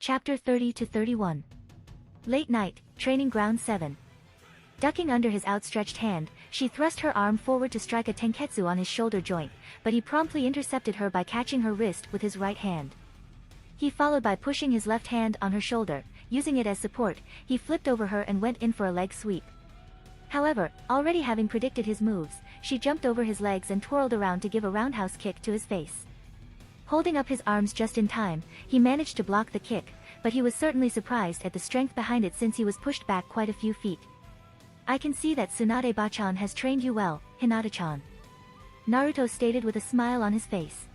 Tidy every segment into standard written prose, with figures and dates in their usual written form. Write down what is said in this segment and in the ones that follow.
Chapter 30 to 31. Late night, training ground 7. Ducking under his outstretched hand, she thrust her arm forward to strike a tenketsu on his shoulder joint, but he promptly intercepted her by catching her wrist with his right hand. He followed by pushing his left hand on her shoulder. Using it as support, he flipped over her and went in for a leg sweep. However, already having predicted his moves, she jumped over his legs and twirled around to give a roundhouse kick to his face. Holding up his arms just in time, he managed to block the kick, but he was certainly surprised at the strength behind it since he was pushed back quite a few feet. "I can see that Tsunade-ba-chan has trained you well, Hinata-chan," Naruto stated with a smile on his face.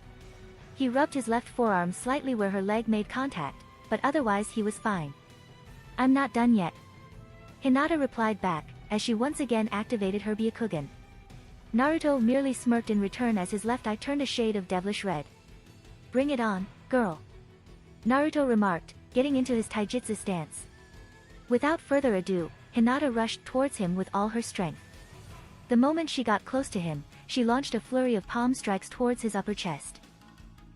He rubbed his left forearm slightly where her leg made contact, but otherwise he was fine. "I'm not done yet," Hinata replied back, as she once again activated her Byakugan. Naruto merely smirked in return as his left eye turned a shade of devilish red. "Bring it on, girl," Naruto remarked, getting into his taijutsu stance. Without further ado, Hinata rushed towards him with all her strength. The moment she got close to him, she launched a flurry of palm strikes towards his upper chest.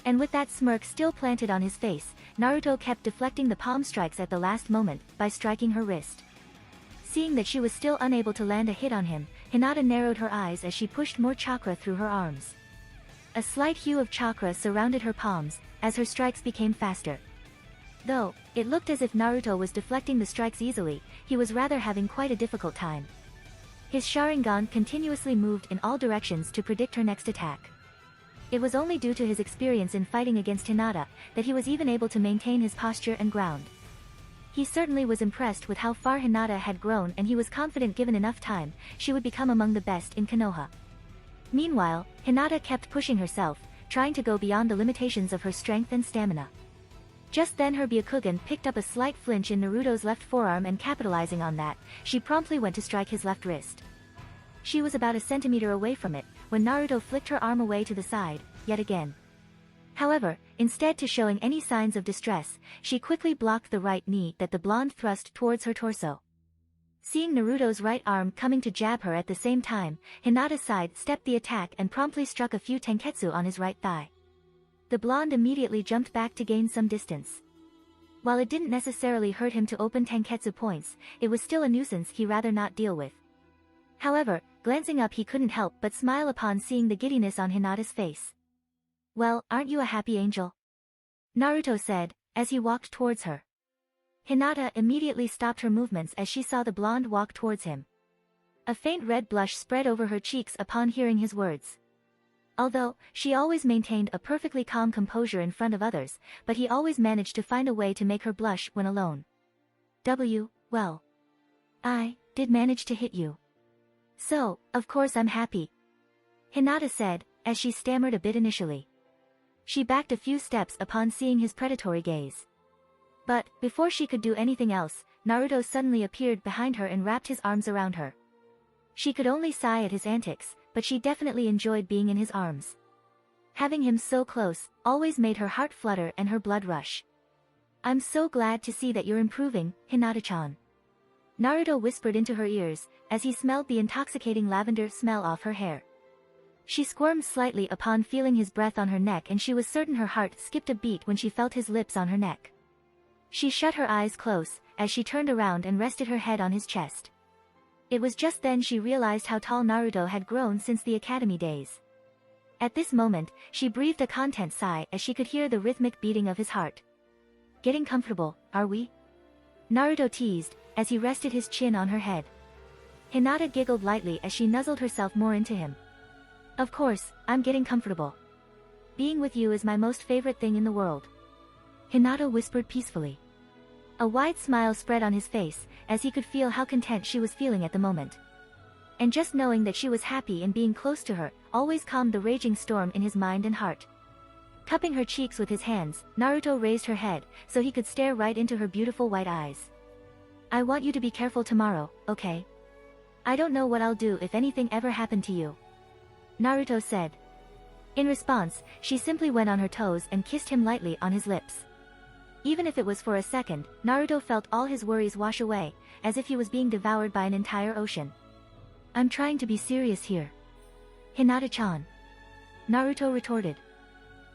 And with that smirk still planted on his face, Naruto kept deflecting the palm strikes at the last moment, by striking her wrist. Seeing that she was still unable to land a hit on him, Hinata narrowed her eyes as she pushed more chakra through her arms. A slight hue of chakra surrounded her palms, as her strikes became faster. Though, it looked as if Naruto was deflecting the strikes easily, he was rather having quite a difficult time. His Sharingan continuously moved in all directions to predict her next attack. It was only due to his experience in fighting against Hinata, that he was even able to maintain his posture and ground. He certainly was impressed with how far Hinata had grown, and he was confident given enough time, she would become among the best in Konoha. Meanwhile, Hinata kept pushing herself, trying to go beyond the limitations of her strength and stamina. Just then her Byakugan picked up a slight flinch in Naruto's left forearm, and capitalizing on that, she promptly went to strike his left wrist. She was about a centimeter away from it, when Naruto flicked her arm away to the side, yet again. However, instead to showing any signs of distress, she quickly blocked the right knee that the blonde thrust towards her torso. Seeing Naruto's right arm coming to jab her at the same time, Hinata side-stepped the attack and promptly struck a few tenketsu on his right thigh. The blonde immediately jumped back to gain some distance. While it didn't necessarily hurt him to open tenketsu points, it was still a nuisance he'd rather not deal with. However, glancing up he couldn't help but smile upon seeing the giddiness on Hinata's face. "Well, aren't you a happy angel?" Naruto said, as he walked towards her. Hinata immediately stopped her movements as she saw the blonde walk towards him. A faint red blush spread over her cheeks upon hearing his words. Although, she always maintained a perfectly calm composure in front of others, but he always managed to find a way to make her blush when alone. Well, I did manage to hit you. So, of course I'm happy," Hinata said, as she stammered a bit initially. She backed a few steps upon seeing his predatory gaze. But, before she could do anything else, Naruto suddenly appeared behind her and wrapped his arms around her. She could only sigh at his antics, but she definitely enjoyed being in his arms. Having him so close, always made her heart flutter and her blood rush. "I'm so glad to see that you're improving, Hinata-chan," Naruto whispered into her ears, as he smelled the intoxicating lavender smell off her hair. She squirmed slightly upon feeling his breath on her neck, and she was certain her heart skipped a beat when she felt his lips on her neck. She shut her eyes close, as she turned around and rested her head on his chest. It was just then she realized how tall Naruto had grown since the academy days. At this moment, she breathed a content sigh as she could hear the rhythmic beating of his heart. "Getting comfortable, are we?" Naruto teased, as he rested his chin on her head. Hinata giggled lightly as she nuzzled herself more into him. "Of course, I'm getting comfortable. Being with you is my most favorite thing in the world," Hinata whispered peacefully. A wide smile spread on his face, as he could feel how content she was feeling at the moment. And just knowing that she was happy in being close to her, always calmed the raging storm in his mind and heart. Cupping her cheeks with his hands, Naruto raised her head, so he could stare right into her beautiful white eyes. "I want you to be careful tomorrow, okay? I don't know what I'll do if anything ever happened to you," Naruto said. In response, she simply went on her toes and kissed him lightly on his lips. Even if it was for a second, Naruto felt all his worries wash away, as if he was being devoured by an entire ocean. "I'm trying to be serious here, Hinata-chan," Naruto retorted.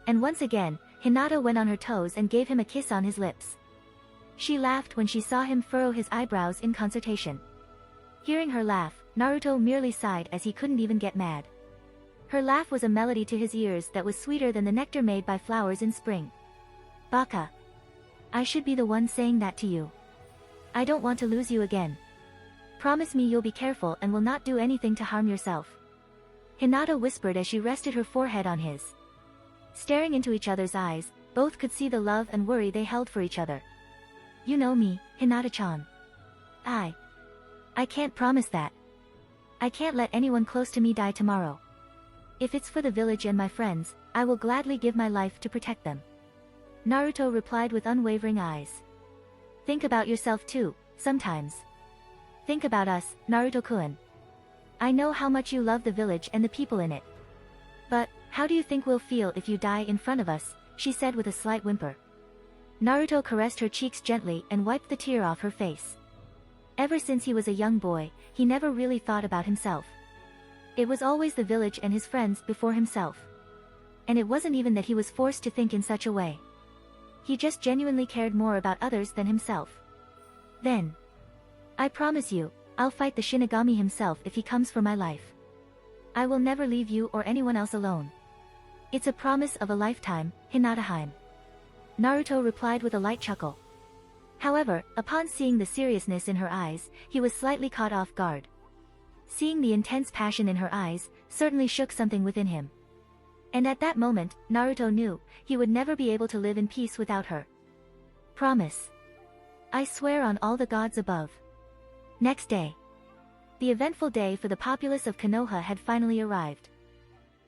And once again, Hinata went on her toes and gave him a kiss on his lips. She laughed when she saw him furrow his eyebrows in consultation. Hearing her laugh, Naruto merely sighed as he couldn't even get mad. Her laugh was a melody to his ears that was sweeter than the nectar made by flowers in spring. Baka. I should be the one saying that to you. I don't want to lose you again. Promise me you'll be careful and will not do anything to harm yourself. Hinata whispered as she rested her forehead on his. Staring into each other's eyes, both could see the love and worry they held for each other. You know me, Hinata-chan. I can't promise that. I can't let anyone close to me die tomorrow. If it's for the village and my friends, I will gladly give my life to protect them. Naruto replied with unwavering eyes. Think about yourself too, sometimes. Think about us, Naruto-kun. I know how much you love the village and the people in it. But, how do you think we'll feel if you die in front of us, she said with a slight whimper. Naruto caressed her cheeks gently and wiped the tear off her face. Ever since he was a young boy, he never really thought about himself. It was always the village and his friends before himself. And it wasn't even that he was forced to think in such a way. He just genuinely cared more about others than himself. Then. I promise you, I'll fight the Shinigami himself if he comes for my life. I will never leave you or anyone else alone. It's a promise of a lifetime, Hinata-hime. Naruto replied with a light chuckle. However, upon seeing the seriousness in her eyes, he was slightly caught off guard. Seeing the intense passion in her eyes, certainly shook something within him. And at that moment, Naruto knew, he would never be able to live in peace without her. Promise. I swear on all the gods above. Next day. The eventful day for the populace of Konoha had finally arrived.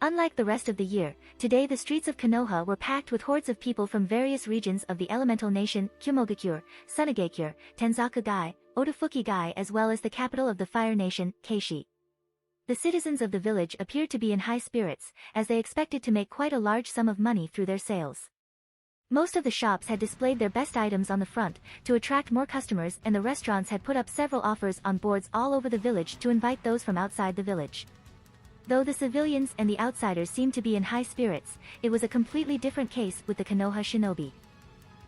Unlike the rest of the year, today the streets of Konoha were packed with hordes of people from various regions of the elemental nation, Kyomogakure, Tsunegakure, Tenzaku-gai, Otofuki-gai as well as the capital of the fire nation, Kaishi. The citizens of the village appeared to be in high spirits, as they expected to make quite a large sum of money through their sales. Most of the shops had displayed their best items on the front, to attract more customers, and the restaurants had put up several offers on boards all over the village to invite those from outside the village. Though the civilians and the outsiders seemed to be in high spirits, it was a completely different case with the Konoha shinobi.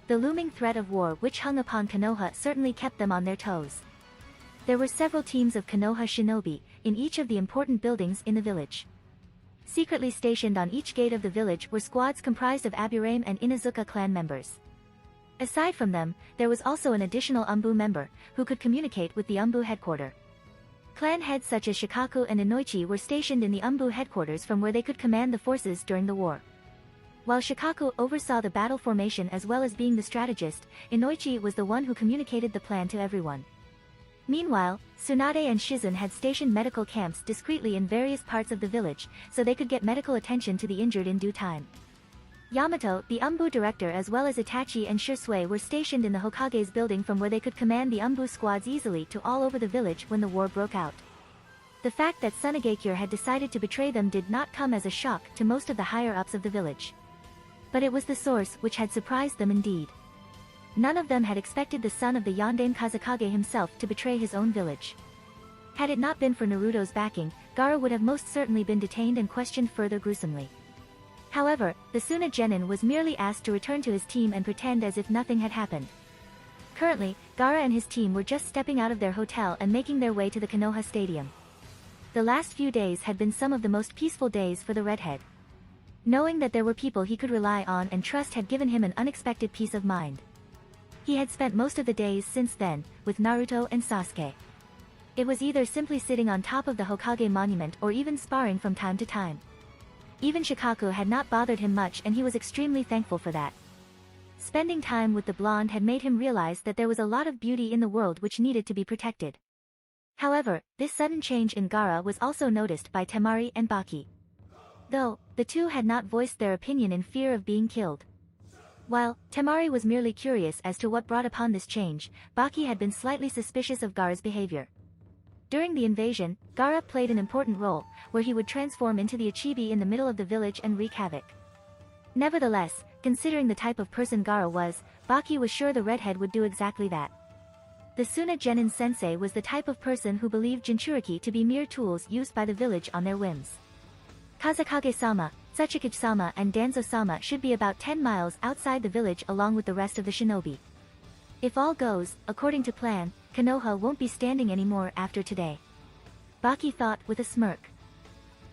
The looming threat of war which hung upon Konoha certainly kept them on their toes. There were several teams of Konoha shinobi, in each of the important buildings in the village. Secretly stationed on each gate of the village were squads comprised of Aburame and Inazuka clan members. Aside from them, there was also an additional Umbu member, who could communicate with the Umbu headquarters. Clan heads such as Shikaku and Inoichi were stationed in the Umbu headquarters from where they could command the forces during the war. While Shikaku oversaw the battle formation as well as being the strategist, Inoichi was the one who communicated the plan to everyone. Meanwhile, Tsunade and Shizen had stationed medical camps discreetly in various parts of the village, so they could get medical attention to the injured in due time. Yamato, the Umbu director as well as Itachi and Shisui were stationed in the Hokage's building from where they could command the Umbu squads easily to all over the village when the war broke out. The fact that Tsunegakure had decided to betray them did not come as a shock to most of the higher-ups of the village. But it was the source which had surprised them indeed. None of them had expected the son of the Yondaime Kazekage himself to betray his own village. Had it not been for Naruto's backing, Gaara would have most certainly been detained and questioned further gruesomely. However, the Suna Genin was merely asked to return to his team and pretend as if nothing had happened. Currently, Gaara and his team were just stepping out of their hotel and making their way to the Konoha Stadium. The last few days had been some of the most peaceful days for the redhead. Knowing that there were people he could rely on and trust had given him an unexpected peace of mind. He had spent most of the days since then, with Naruto and Sasuke. It was either simply sitting on top of the Hokage monument or even sparring from time to time. Even Shikaku had not bothered him much and he was extremely thankful for that. Spending time with the blonde had made him realize that there was a lot of beauty in the world which needed to be protected. However, this sudden change in Gaara was also noticed by Temari and Baki. Though, the two had not voiced their opinion in fear of being killed. While Temari was merely curious as to what brought upon this change, Baki had been slightly suspicious of Gaara's behavior. During the invasion, Gaara played an important role, where he would transform into the Ichibi in the middle of the village and wreak havoc. Nevertheless, considering the type of person Gaara was, Baki was sure the redhead would do exactly that. The Suna Genin sensei was the type of person who believed Jinchuriki to be mere tools used by the village on their whims. Kazekage-sama, Tsuchikage-sama and Danzo-sama should be about 10 miles outside the village along with the rest of the shinobi. If all goes according to plan, Konoha won't be standing anymore after today. Baki thought with a smirk.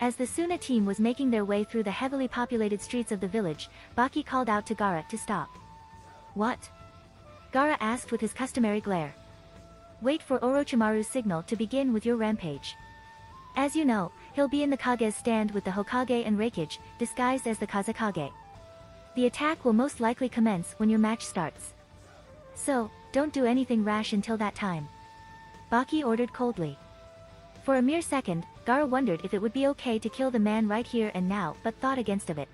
As the Suna team was making their way through the heavily populated streets of the village, Baki called out to Gaara to stop. What? Gaara asked with his customary glare. Wait for Orochimaru's signal to begin with your rampage. As you know, he'll be in the Kage's stand with the Hokage and Reikage, disguised as the Kazekage. The attack will most likely commence when your match starts. So, don't do anything rash until that time. Baki ordered coldly. For a mere second, Gaara wondered if it would be okay to kill the man right here and now, but thought against of it.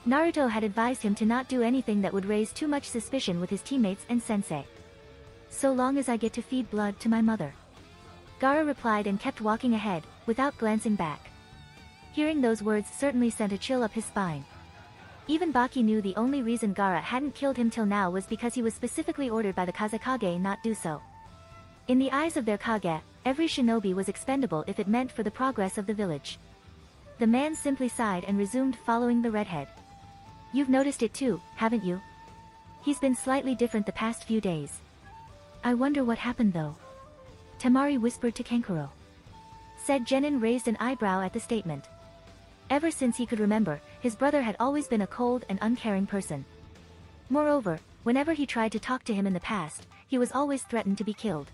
Naruto had advised him to not do anything that would raise too much suspicion with his teammates and sensei. So long as I get to feed blood to my mother. Gaara replied and kept walking ahead, without glancing back. Hearing those words certainly sent a chill up his spine. Even Baki knew the only reason Gaara hadn't killed him till now was because he was specifically ordered by the Kazekage not do so. In the eyes of their Kage, every shinobi was expendable if it meant for the progress of the village. The man simply sighed and resumed following the redhead. You've noticed it too, haven't you? He's been slightly different the past few days. I wonder what happened though. Temari whispered to Kankuro. Said Genin raised an eyebrow at the statement. Ever since he could remember, his brother had always been a cold and uncaring person. Moreover, whenever he tried to talk to him in the past, he was always threatened to be killed.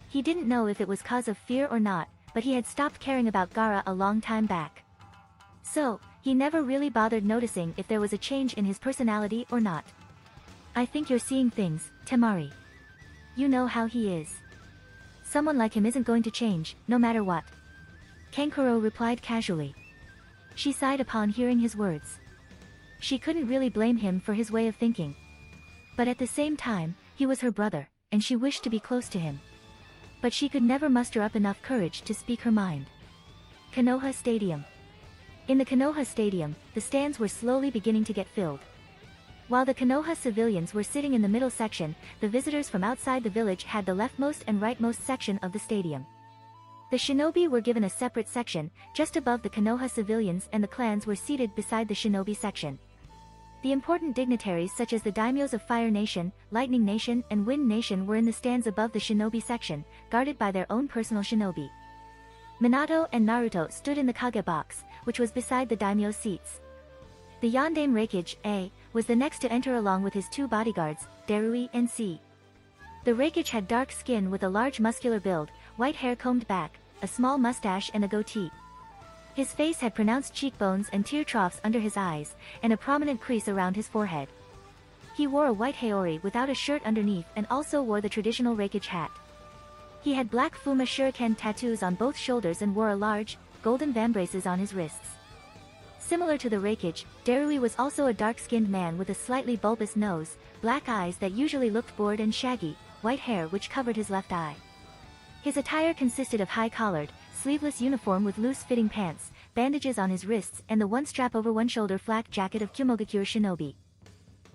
He didn't know if it was cause of fear or not, but he had stopped caring about Gaara a long time back. So, he never really bothered noticing if there was a change in his personality or not. I think you're seeing things, Temari. You know how he is. Someone like him isn't going to change, no matter what. Kankuro replied casually. She sighed upon hearing his words. She couldn't really blame him for his way of thinking. But at the same time, he was her brother, and she wished to be close to him. But she could never muster up enough courage to speak her mind. Konoha Stadium. In the Konoha Stadium, the stands were slowly beginning to get filled. While the Konoha civilians were sitting in the middle section, the visitors from outside the village had the leftmost and rightmost section of the stadium. The shinobi were given a separate section, just above the Konoha civilians, and the clans were seated beside the shinobi section. The important dignitaries such as the daimyos of Fire Nation, Lightning Nation, and Wind Nation were in the stands above the shinobi section, guarded by their own personal shinobi. Minato and Naruto stood in the Kage box, which was beside the daimyo's seats. The Yondaime Reikage, A, was the next to enter along with his two bodyguards, Darui and C. The Reikage had dark skin with a large muscular build, white hair combed back, a small mustache and a goatee. His face had pronounced cheekbones and tear troughs under his eyes, and a prominent crease around his forehead. He wore a white haori without a shirt underneath and also wore the traditional Reikage hat. He had black Fuma shuriken tattoos on both shoulders and wore a large, golden vambraces on his wrists. Similar to the Reikage, Darui was also a dark-skinned man with a slightly bulbous nose, black eyes that usually looked bored and shaggy, white hair which covered his left eye. His attire consisted of high-collared, sleeveless uniform with loose-fitting pants, bandages on his wrists and the one strap over one shoulder flak jacket of Kyumogakure shinobi.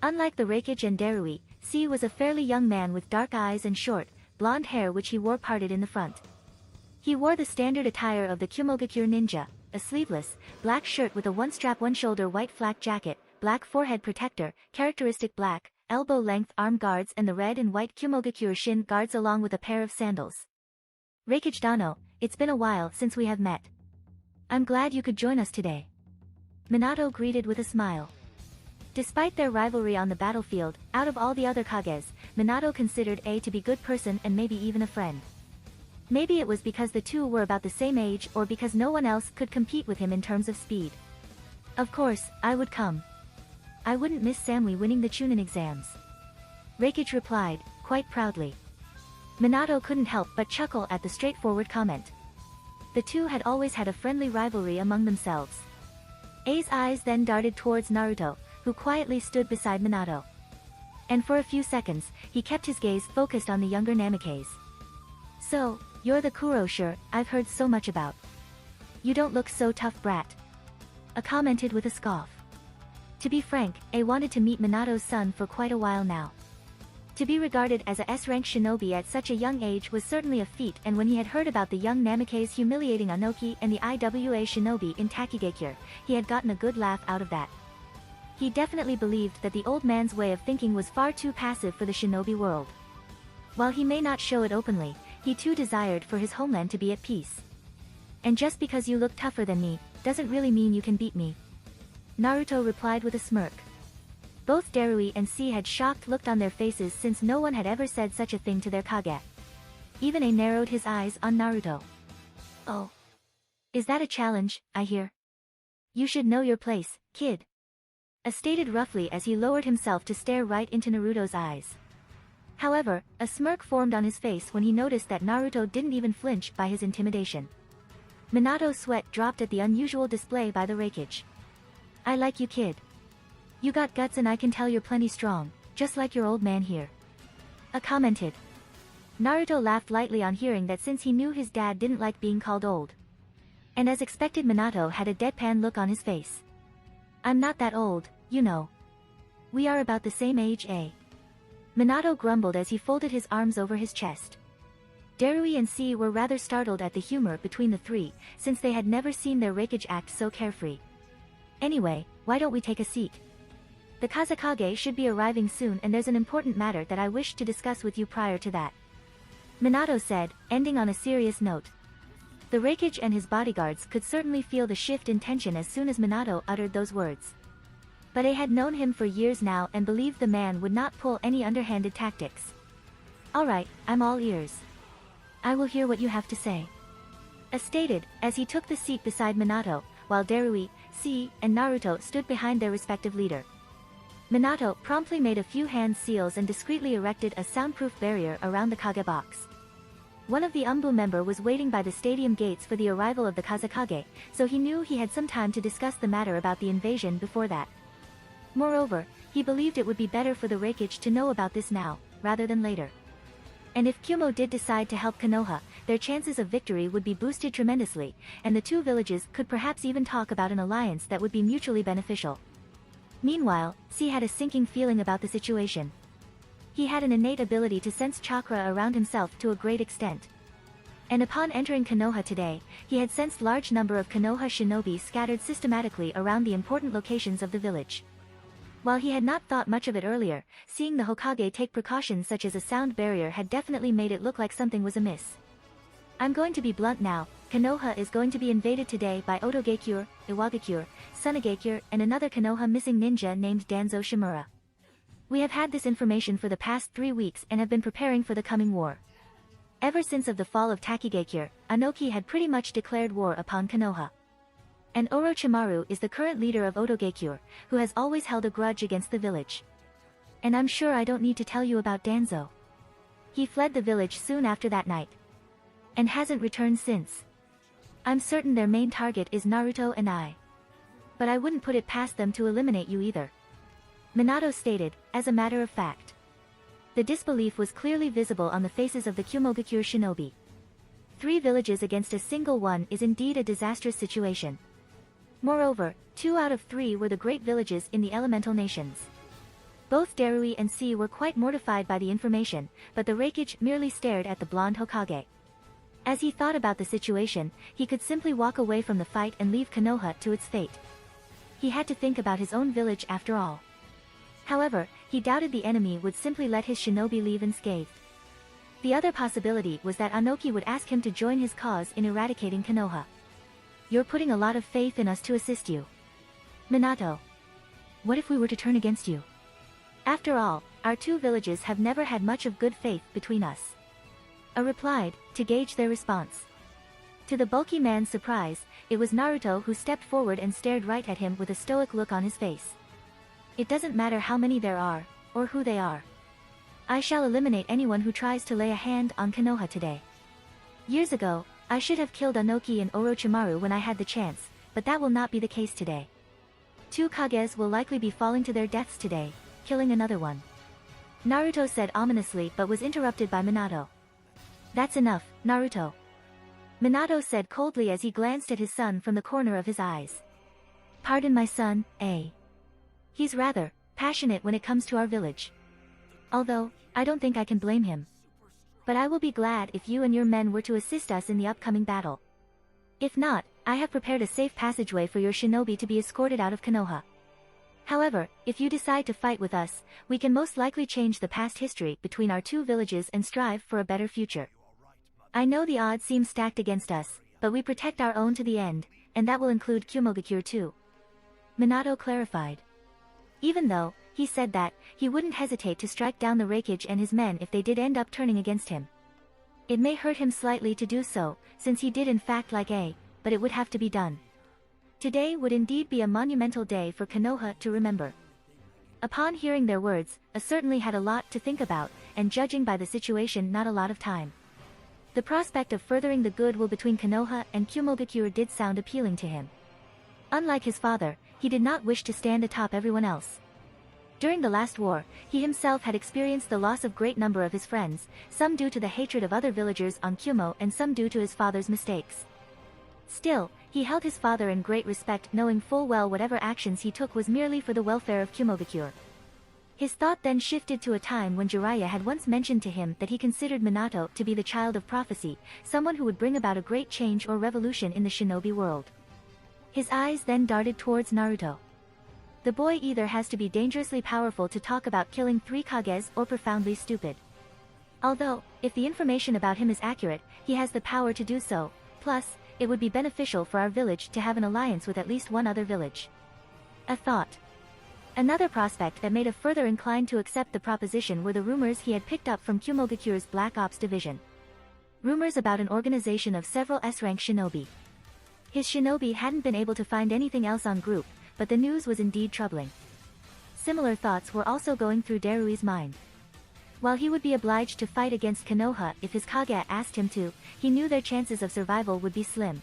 Unlike the Reikage and Darui, C was a fairly young man with dark eyes and short, blonde hair which he wore parted in the front. He wore the standard attire of the Kyumogakure ninja, a sleeveless, black shirt with a one-strap one-shoulder white flak jacket, black forehead protector, characteristic black, elbow-length arm guards and the red and white Kyumogakure shin guards along with a pair of sandals. Reikage Dano, it's been a while since we have met. I'm glad you could join us today. Minato greeted with a smile. Despite their rivalry on the battlefield, out of all the other Kages, Minato considered A to be good person and maybe even a friend. Maybe it was because the two were about the same age or because no one else could compete with him in terms of speed. Of course, I would come. I wouldn't miss Samui winning the Chunin exams. Reikage replied, quite proudly. Minato couldn't help but chuckle at the straightforward comment. The two had always had a friendly rivalry among themselves. A's eyes then darted towards Naruto, who quietly stood beside Minato. And for a few seconds, he kept his gaze focused on the younger Namikaze. So, you're the Kuroshire I've heard so much about. You don't look so tough, brat. A commented with a scoff. To be frank, A wanted to meet Minato's son for quite a while now. To be regarded as a S-rank shinobi at such a young age was certainly a feat, and when he had heard about the young Namikaze humiliating Anoki and the IWA shinobi in Takigakure, he had gotten a good laugh out of that. He definitely believed that the old man's way of thinking was far too passive for the shinobi world. While he may not show it openly, he too desired for his homeland to be at peace. And just because you look tougher than me, doesn't really mean you can beat me. Naruto replied with a smirk. Both Darui and C had shocked looked on their faces since no one had ever said such a thing to their Kage. Even A narrowed his eyes on Naruto. Oh. Is that a challenge, I hear? You should know your place, kid. A stated roughly as he lowered himself to stare right into Naruto's eyes. However, a smirk formed on his face when he noticed that Naruto didn't even flinch by his intimidation. Minato's sweat dropped at the unusual display by the Raikage. I like you, kid. You got guts and I can tell you're plenty strong, just like your old man here. A commented. Naruto laughed lightly on hearing that since he knew his dad didn't like being called old. And as expected, Minato had a deadpan look on his face. I'm not that old, you know. We are about the same age, eh? Minato grumbled as he folded his arms over his chest. Darui and C were rather startled at the humor between the three, since they had never seen their Raikage act so carefree. Anyway, why don't we take a seat? The Kazekage should be arriving soon and there's an important matter that I wish to discuss with you prior to that. Minato said, ending on a serious note. The Raikage and his bodyguards could certainly feel the shift in tension as soon as Minato uttered those words. But they had known him for years now and believed the man would not pull any underhanded tactics. Alright, I'm all ears. I will hear what you have to say. As stated, as he took the seat beside Minato, while Darui, C, and Naruto stood behind their respective leader. Minato promptly made a few hand seals and discreetly erected a soundproof barrier around the Kage box. One of the Umbu member was waiting by the stadium gates for the arrival of the Kazekage, so he knew he had some time to discuss the matter about the invasion before that. Moreover, he believed it would be better for the Raikage to know about this now, rather than later. And if Kumo did decide to help Konoha, their chances of victory would be boosted tremendously, and the two villages could perhaps even talk about an alliance that would be mutually beneficial. Meanwhile, C had a sinking feeling about the situation. He had an innate ability to sense chakra around himself to a great extent. And upon entering Konoha today, he had sensed large number of Konoha shinobi scattered systematically around the important locations of the village. While he had not thought much of it earlier, seeing the Hokage take precautions such as a sound barrier had definitely made it look like something was amiss. I'm going to be blunt now, Konoha is going to be invaded today by Otogekure, Iwagakure, Sunagekure, and another Konoha missing ninja named Danzo Shimura. We have had this information for the past 3 weeks and have been preparing for the coming war. Ever since of the fall of Takigekure, Anoki had pretty much declared war upon Konoha. And Orochimaru is the current leader of Otogekure, who has always held a grudge against the village. And I'm sure I don't need to tell you about Danzo. He fled the village soon after that night. And hasn't returned since. I'm certain their main target is Naruto and I. But I wouldn't put it past them to eliminate you either. Minato stated, as a matter of fact. The disbelief was clearly visible on the faces of the Kumogakure shinobi. 3 villages against a single one is indeed a disastrous situation. Moreover, 2 out of 3 were the great villages in the elemental nations. Both Darui and C were quite mortified by the information, but the Raikage merely stared at the blonde Hokage. As he thought about the situation, he could simply walk away from the fight and leave Konoha to its fate. He had to think about his own village after all. However, he doubted the enemy would simply let his shinobi leave unscathed. The other possibility was that Anoki would ask him to join his cause in eradicating Konoha. You're putting a lot of faith in us to assist you. Minato. What if we were to turn against you? After all, our 2 villages have never had much of good faith between us. A replied, to gauge their response. To the bulky man's surprise, it was Naruto who stepped forward and stared right at him with a stoic look on his face. It doesn't matter how many there are, or who they are. I shall eliminate anyone who tries to lay a hand on Konoha today. Years ago, I should have killed Anoki and Orochimaru when I had the chance, but that will not be the case today. 2 Kages will likely be falling to their deaths today, killing another one. Naruto said ominously but was interrupted by Minato. That's enough, Naruto. Minato said coldly as he glanced at his son from the corner of his eyes. Pardon my son, eh? He's rather passionate when it comes to our village. Although, I don't think I can blame him. But I will be glad if you and your men were to assist us in the upcoming battle. If not, I have prepared a safe passageway for your shinobi to be escorted out of Konoha. However, if you decide to fight with us, we can most likely change the past history between our two villages and strive for a better future. I know the odds seem stacked against us, but we protect our own to the end, and that will include Kumogakure too. Minato clarified. Even though, he said that, he wouldn't hesitate to strike down the Raikage and his men if they did end up turning against him. It may hurt him slightly to do so, since he did in fact like A, but it would have to be done. Today would indeed be a monumental day for Konoha to remember. Upon hearing their words, A certainly had a lot to think about, and judging by the situation not a lot of time. The prospect of furthering the goodwill between Konoha and Kumogakure did sound appealing to him. Unlike his father, he did not wish to stand atop everyone else. During the last war, he himself had experienced the loss of great number of his friends, some due to the hatred of other villagers on Kumo and some due to his father's mistakes. Still, he held his father in great respect, knowing full well whatever actions he took was merely for the welfare of Kumogakure. His thought then shifted to a time when Jiraiya had once mentioned to him that he considered Minato to be the child of prophecy, someone who would bring about a great change or revolution in the shinobi world. His eyes then darted towards Naruto. The boy either has to be dangerously powerful to talk about killing 3 Kages or profoundly stupid. Although, if the information about him is accurate, he has the power to do so, plus, it would be beneficial for our village to have an alliance with at least one other village. A thought. Another prospect that made a further inclined to accept the proposition were the rumors he had picked up from Kumogakure's Black Ops division. Rumors about an organization of several S-rank shinobi. His shinobi hadn't been able to find anything else on group, but the news was indeed troubling. Similar thoughts were also going through Darui's mind. While he would be obliged to fight against Konoha if his Kage asked him to, he knew their chances of survival would be slim.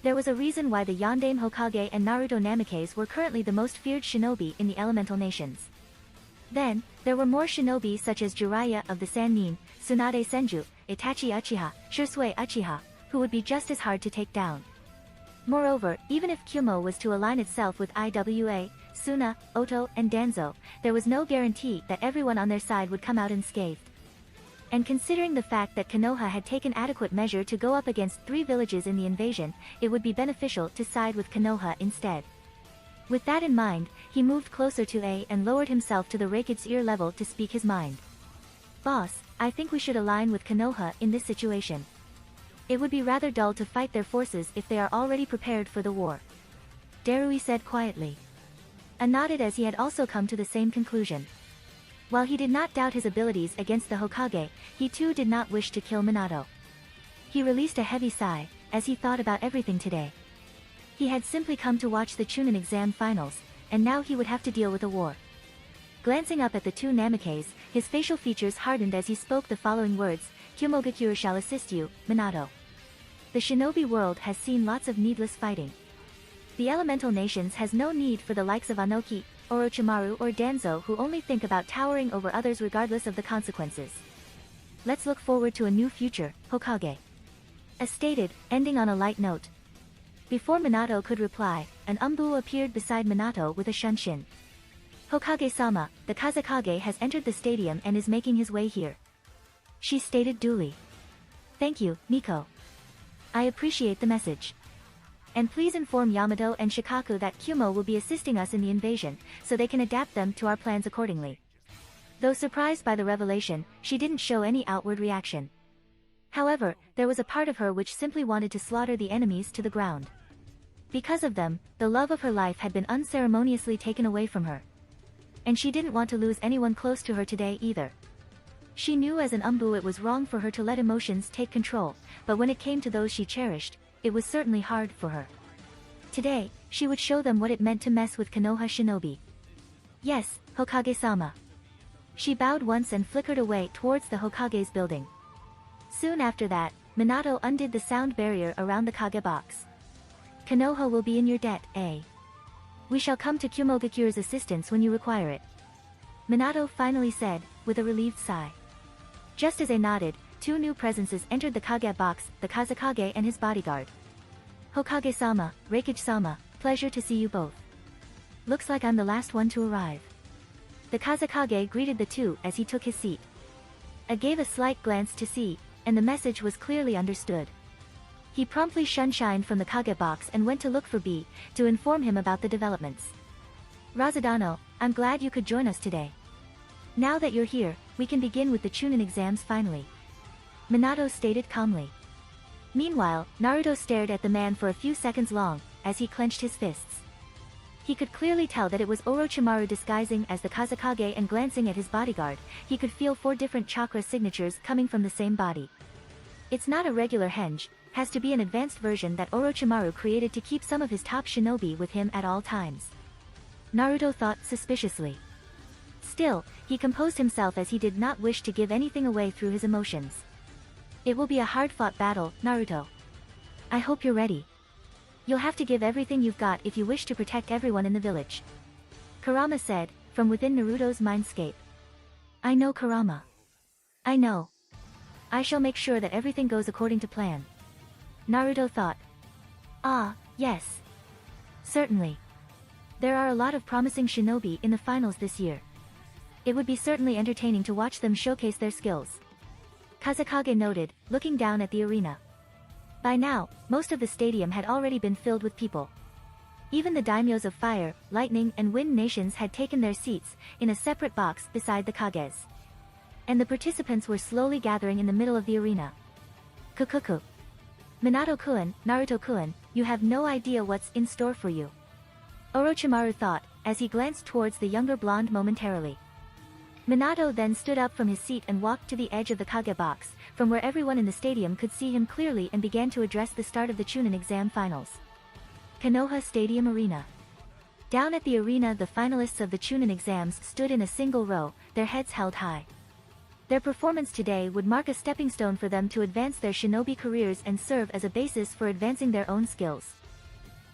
There was a reason why the Yondaime Hokage and Naruto Namikaze were currently the most feared shinobi in the elemental nations. Then, there were more shinobi such as Jiraiya of the Sannin, Tsunade Senju, Itachi Uchiha, Shisui Uchiha, who would be just as hard to take down. Moreover, even if Kumo was to align itself with Iwa, Suna, Oto, and Danzo, there was no guarantee that everyone on their side would come out unscathed. And considering the fact that Konoha had taken adequate measure to go up against 3 villages in the invasion, it would be beneficial to side with Konoha instead. With that in mind, he moved closer to A and lowered himself to the Raikage's ear level to speak his mind. Boss, I think we should align with Konoha in this situation. It would be rather dull to fight their forces if they are already prepared for the war. Darui said quietly. A nodded as he had also come to the same conclusion. While he did not doubt his abilities against the Hokage, he too did not wish to kill Minato. He released a heavy sigh, as he thought about everything today. He had simply come to watch the Chunin exam finals, and now he would have to deal with a war. Glancing up at the 2 Namikaze, his facial features hardened as he spoke the following words, Kumogakure shall assist you, Minato. The shinobi world has seen lots of needless fighting. The elemental nations has no need for the likes of Anoki, Orochimaru or Danzo who only think about towering over others regardless of the consequences. Let's look forward to a new future, Hokage. As stated, ending on a light note. Before Minato could reply, an Umbu appeared beside Minato with a shunshin. Hokage-sama, the Kazekage has entered the stadium and is making his way here. She stated duly. Thank you, Miko. I appreciate the message. And please inform Yamato and Shikaku that Kumo will be assisting us in the invasion, so they can adapt them to our plans accordingly. Though surprised by the revelation, she didn't show any outward reaction. However, there was a part of her which simply wanted to slaughter the enemies to the ground. Because of them, the love of her life had been unceremoniously taken away from her. And she didn't want to lose anyone close to her today either. She knew as an Umbu it was wrong for her to let emotions take control, but when it came to those she cherished, it was certainly hard for her. Today, she would show them what it meant to mess with Konoha shinobi. Yes, Hokage-sama. She bowed once and flickered away towards the Hokage's building. Soon after that, Minato undid the sound barrier around the Kage box. Konoha will be in your debt, eh? We shall come to Kumogakure's assistance when you require it. Minato finally said, with a relieved sigh. Just as they nodded, 2 new presences entered the Kage box, the Kazekage and his bodyguard. Hokage-sama, Raikage-sama, pleasure to see you both. Looks like I'm the last one to arrive. The Kazekage greeted the 2 as he took his seat. A gave a slight glance to see, and the message was clearly understood. He promptly shunshined from the Kage box and went to look for B, to inform him about the developments. Razadano, I'm glad you could join us today. Now that you're here, we can begin with the Chunin exams finally. Minato stated calmly. Meanwhile, Naruto stared at the man for a few seconds long, as he clenched his fists. He could clearly tell that it was Orochimaru disguising as the Kazekage, and glancing at his bodyguard, he could feel 4 different chakra signatures coming from the same body. It's not a regular henge, has to be an advanced version that Orochimaru created to keep some of his top shinobi with him at all times. Naruto thought suspiciously. Still, he composed himself as he did not wish to give anything away through his emotions. It will be a hard-fought battle, Naruto. I hope you're ready. You'll have to give everything you've got if you wish to protect everyone in the village. Kurama said, from within Naruto's mindscape. I know, Kurama. I know. I shall make sure that everything goes according to plan. Naruto thought. Ah, yes. Certainly. There are a lot of promising shinobi in the finals this year. It would be certainly entertaining to watch them showcase their skills. Kazekage noted, looking down at the arena. By now, most of the stadium had already been filled with people. Even the daimyos of Fire, Lightning and Wind nations had taken their seats, in a separate box beside the Kages. And the participants were slowly gathering in the middle of the arena. Kukuku. Minato-kun, Naruto-kun, you have no idea what's in store for you. Orochimaru thought, as he glanced towards the younger blonde momentarily. Minato then stood up from his seat and walked to the edge of the Kage box, from where everyone in the stadium could see him clearly, and began to address the start of the Chunin exam finals. Konoha Stadium Arena. Down at the arena, the finalists of the Chunin exams stood in a single row, their heads held high. Their performance today would mark a stepping stone for them to advance their shinobi careers and serve as a basis for advancing their own skills.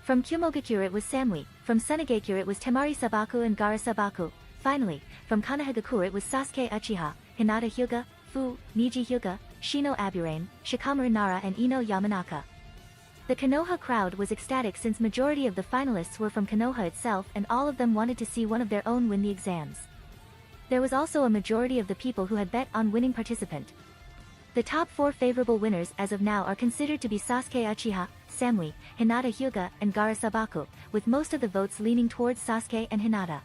From Kyumogakure it was Samui, from Sunagakure it was Temari Sabaku and Gara Sabaku. Finally, from Konohagakure it was Sasuke Uchiha, Hinata Hyuga, Fu, Niji Hyuga, Shino Aburame, Shikamaru Nara and Ino Yamanaka. The Konoha crowd was ecstatic since majority of the finalists were from Konoha itself, and all of them wanted to see one of their own win the exams. There was also a majority of the people who had bet on winning participant. The top 4 favorable winners as of now are considered to be Sasuke Uchiha, Samui, Hinata Hyuga and Gara Sabaku, with most of the votes leaning towards Sasuke and Hinata.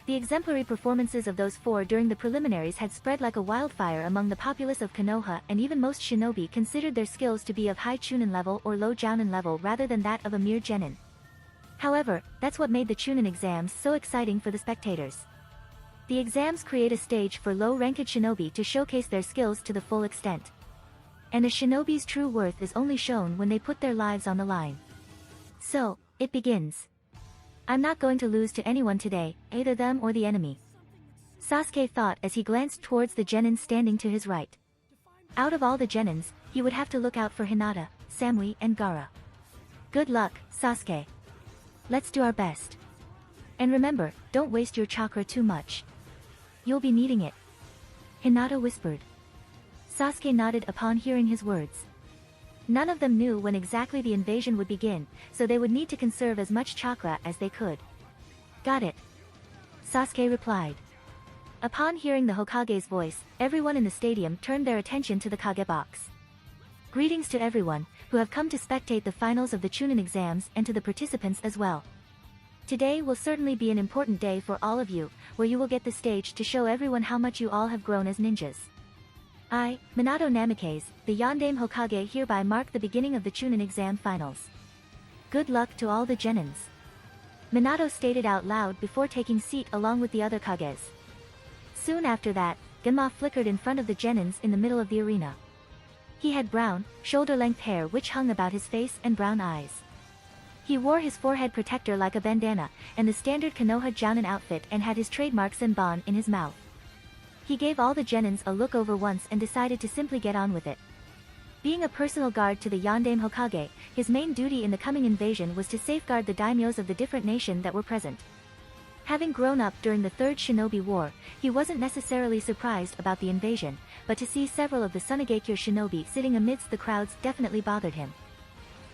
The exemplary performances of those 4 during the preliminaries had spread like a wildfire among the populace of Konoha, and even most shinobi considered their skills to be of high Chunin level or low Jounin level rather than that of a mere genin. However, that's what made the Chunin exams so exciting for the spectators. The exams create a stage for low-ranked shinobi to showcase their skills to the full extent. And a shinobi's true worth is only shown when they put their lives on the line. So, it begins. I'm not going to lose to anyone today, either them or the enemy. Sasuke thought as he glanced towards the genin standing to his right. Out of all the genins, he would have to look out for Hinata, Samui and Gara. Good luck, Sasuke. Let's do our best. And remember, don't waste your chakra too much. You'll be needing it. Hinata whispered. Sasuke nodded upon hearing his words. None of them knew when exactly the invasion would begin, so they would need to conserve as much chakra as they could. Got it. Sasuke replied. Upon hearing the Hokage's voice, everyone in the stadium turned their attention to the Kage box. Greetings to everyone, who have come to spectate the finals of the Chunin exams, and to the participants as well. Today will certainly be an important day for all of you, where you will get the stage to show everyone how much you all have grown as ninjas. I, Minato Namikaze, the Yondaime Hokage, hereby mark the beginning of the Chunin exam finals. Good luck to all the genins. Minato stated out loud before taking seat along with the other Kages. Soon after that, Genma flickered in front of the genins in the middle of the arena. He had brown, shoulder-length hair which hung about his face and brown eyes. He wore his forehead protector like a bandana, and the standard Konoha Jounin outfit, and had his trademark Senbon in his mouth. He gave all the genins a look over once and decided to simply get on with it. Being a personal guard to the Yondaime Hokage, his main duty in the coming invasion was to safeguard the daimyos of the different nations that were present. Having grown up during the Third Shinobi War, he wasn't necessarily surprised about the invasion, but to see several of the Sunagakure shinobi sitting amidst the crowds definitely bothered him.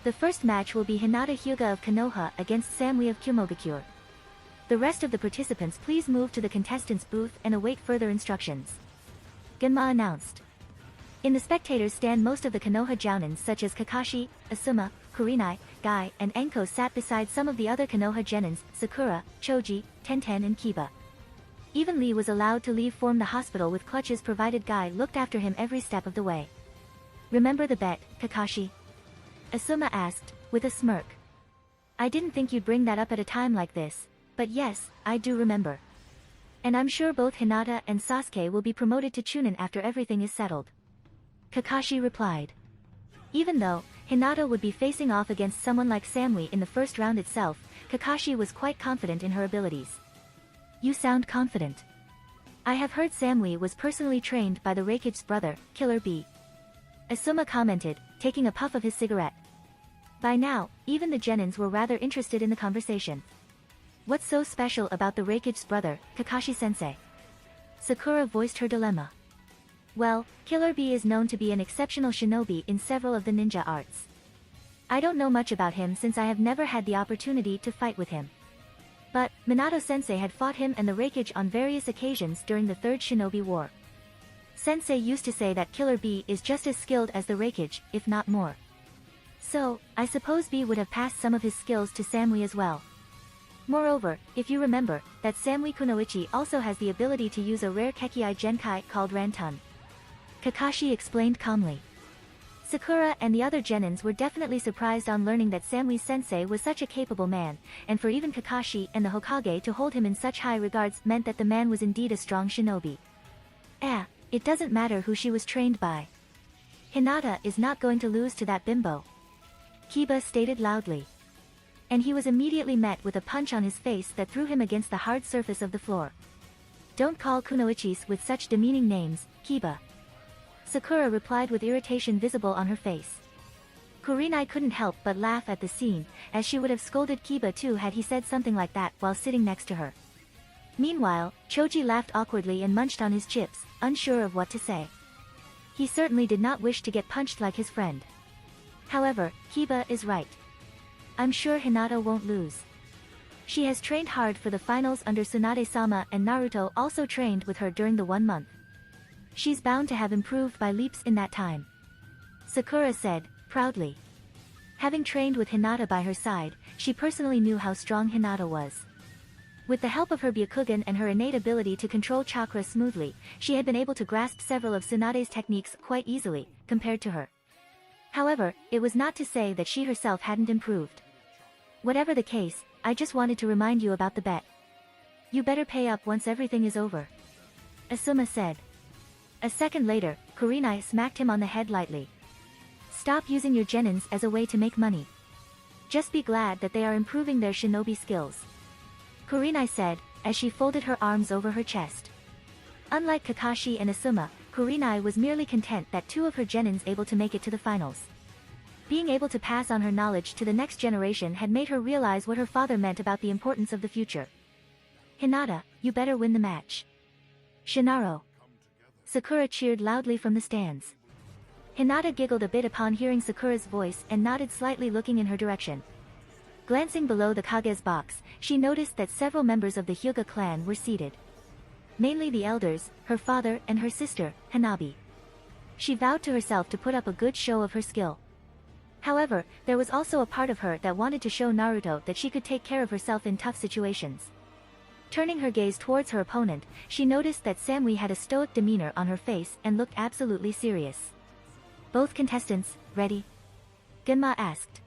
The first match will be Hinata Hyuga of Konoha against Samui of Kyumogakure. The rest of the participants please move to the contestants' booth and await further instructions. Genma announced. In the spectators stand most of the Konoha Jounins such as Kakashi, Asuma, Kurenai, Guy, and Enko sat beside some of the other Konoha genins, Sakura, Choji, Tenten and Kiba. Even Lee was allowed to leave form the hospital with clutches provided Guy looked after him every step of the way. Remember the bet, Kakashi? Asuma asked, with a smirk. I didn't think you'd bring that up at a time like this, but yes, I do remember. And I'm sure both Hinata and Sasuke will be promoted to Chunin after everything is settled. Kakashi replied. Even though Hinata would be facing off against someone like Samui in the first round itself, Kakashi was quite confident in her abilities. You sound confident. I have heard Samui was personally trained by the Reikige's brother, Killer Bee. Asuma commented, taking a puff of his cigarette. By now, even the genins were rather interested in the conversation. What's so special about the Reikige's brother, Kakashi-sensei? Sakura voiced her dilemma. Well, Killer Bee is known to be an exceptional shinobi in several of the ninja arts. I don't know much about him since I have never had the opportunity to fight with him. But, Minato-sensei had fought him and the Reikage on various occasions during the Third Shinobi War. Sensei used to say that Killer Bee is just as skilled as the Reikage, if not more. So, I suppose Bee would have passed some of his skills to Samui as well. Moreover, if you remember, that Samui Kunoichi also has the ability to use a rare Kekkei Genkai called Rantun. Kakashi explained calmly. Sakura and the other genins were definitely surprised on learning that Samui-sensei was such a capable man, and for even Kakashi and the Hokage to hold him in such high regards meant that the man was indeed a strong shinobi. It doesn't matter who she was trained by. Hinata is not going to lose to that bimbo. Kiba stated loudly. And he was immediately met with a punch on his face that threw him against the hard surface of the floor. Don't call Kunoichis with such demeaning names, Kiba. Sakura replied with irritation visible on her face. Kurenai couldn't help but laugh at the scene, as she would have scolded Kiba too had he said something like that while sitting next to her. Meanwhile, Choji laughed awkwardly and munched on his chips, unsure of what to say. He certainly did not wish to get punched like his friend. However, Kiba is right. I'm sure Hinata won't lose. She has trained hard for the finals under Tsunade-sama and Naruto also trained with her during the 1 month. She's bound to have improved by leaps in that time. Sakura said, proudly. Having trained with Hinata by her side, she personally knew how strong Hinata was. With the help of her Byakugan and her innate ability to control chakra smoothly, she had been able to grasp several of Tsunade's techniques quite easily, compared to her. However, it was not to say that she herself hadn't improved. Whatever the case, I just wanted to remind you about the bet. You better pay up once everything is over. Asuma said. A second later, Kurenai smacked him on the head lightly. Stop using your genins as a way to make money. Just be glad that they are improving their shinobi skills. Kurenai said, as she folded her arms over her chest. Unlike Kakashi and Asuma, Kurenai was merely content that 2 of her genins able to make it to the finals. Being able to pass on her knowledge to the next generation had made her realize what her father meant about the importance of the future. Hinata, you better win the match. Shinaro. Sakura cheered loudly from the stands. Hinata giggled a bit upon hearing Sakura's voice and nodded slightly looking in her direction. Glancing below the Kage's box, she noticed that several members of the Hyuga clan were seated. Mainly the elders, her father and her sister, Hanabi. She vowed to herself to put up a good show of her skill. However, there was also a part of her that wanted to show Naruto that she could take care of herself in tough situations. Turning her gaze towards her opponent, she noticed that Samui had a stoic demeanor on her face and looked absolutely serious. Both contestants, ready? Genma asked.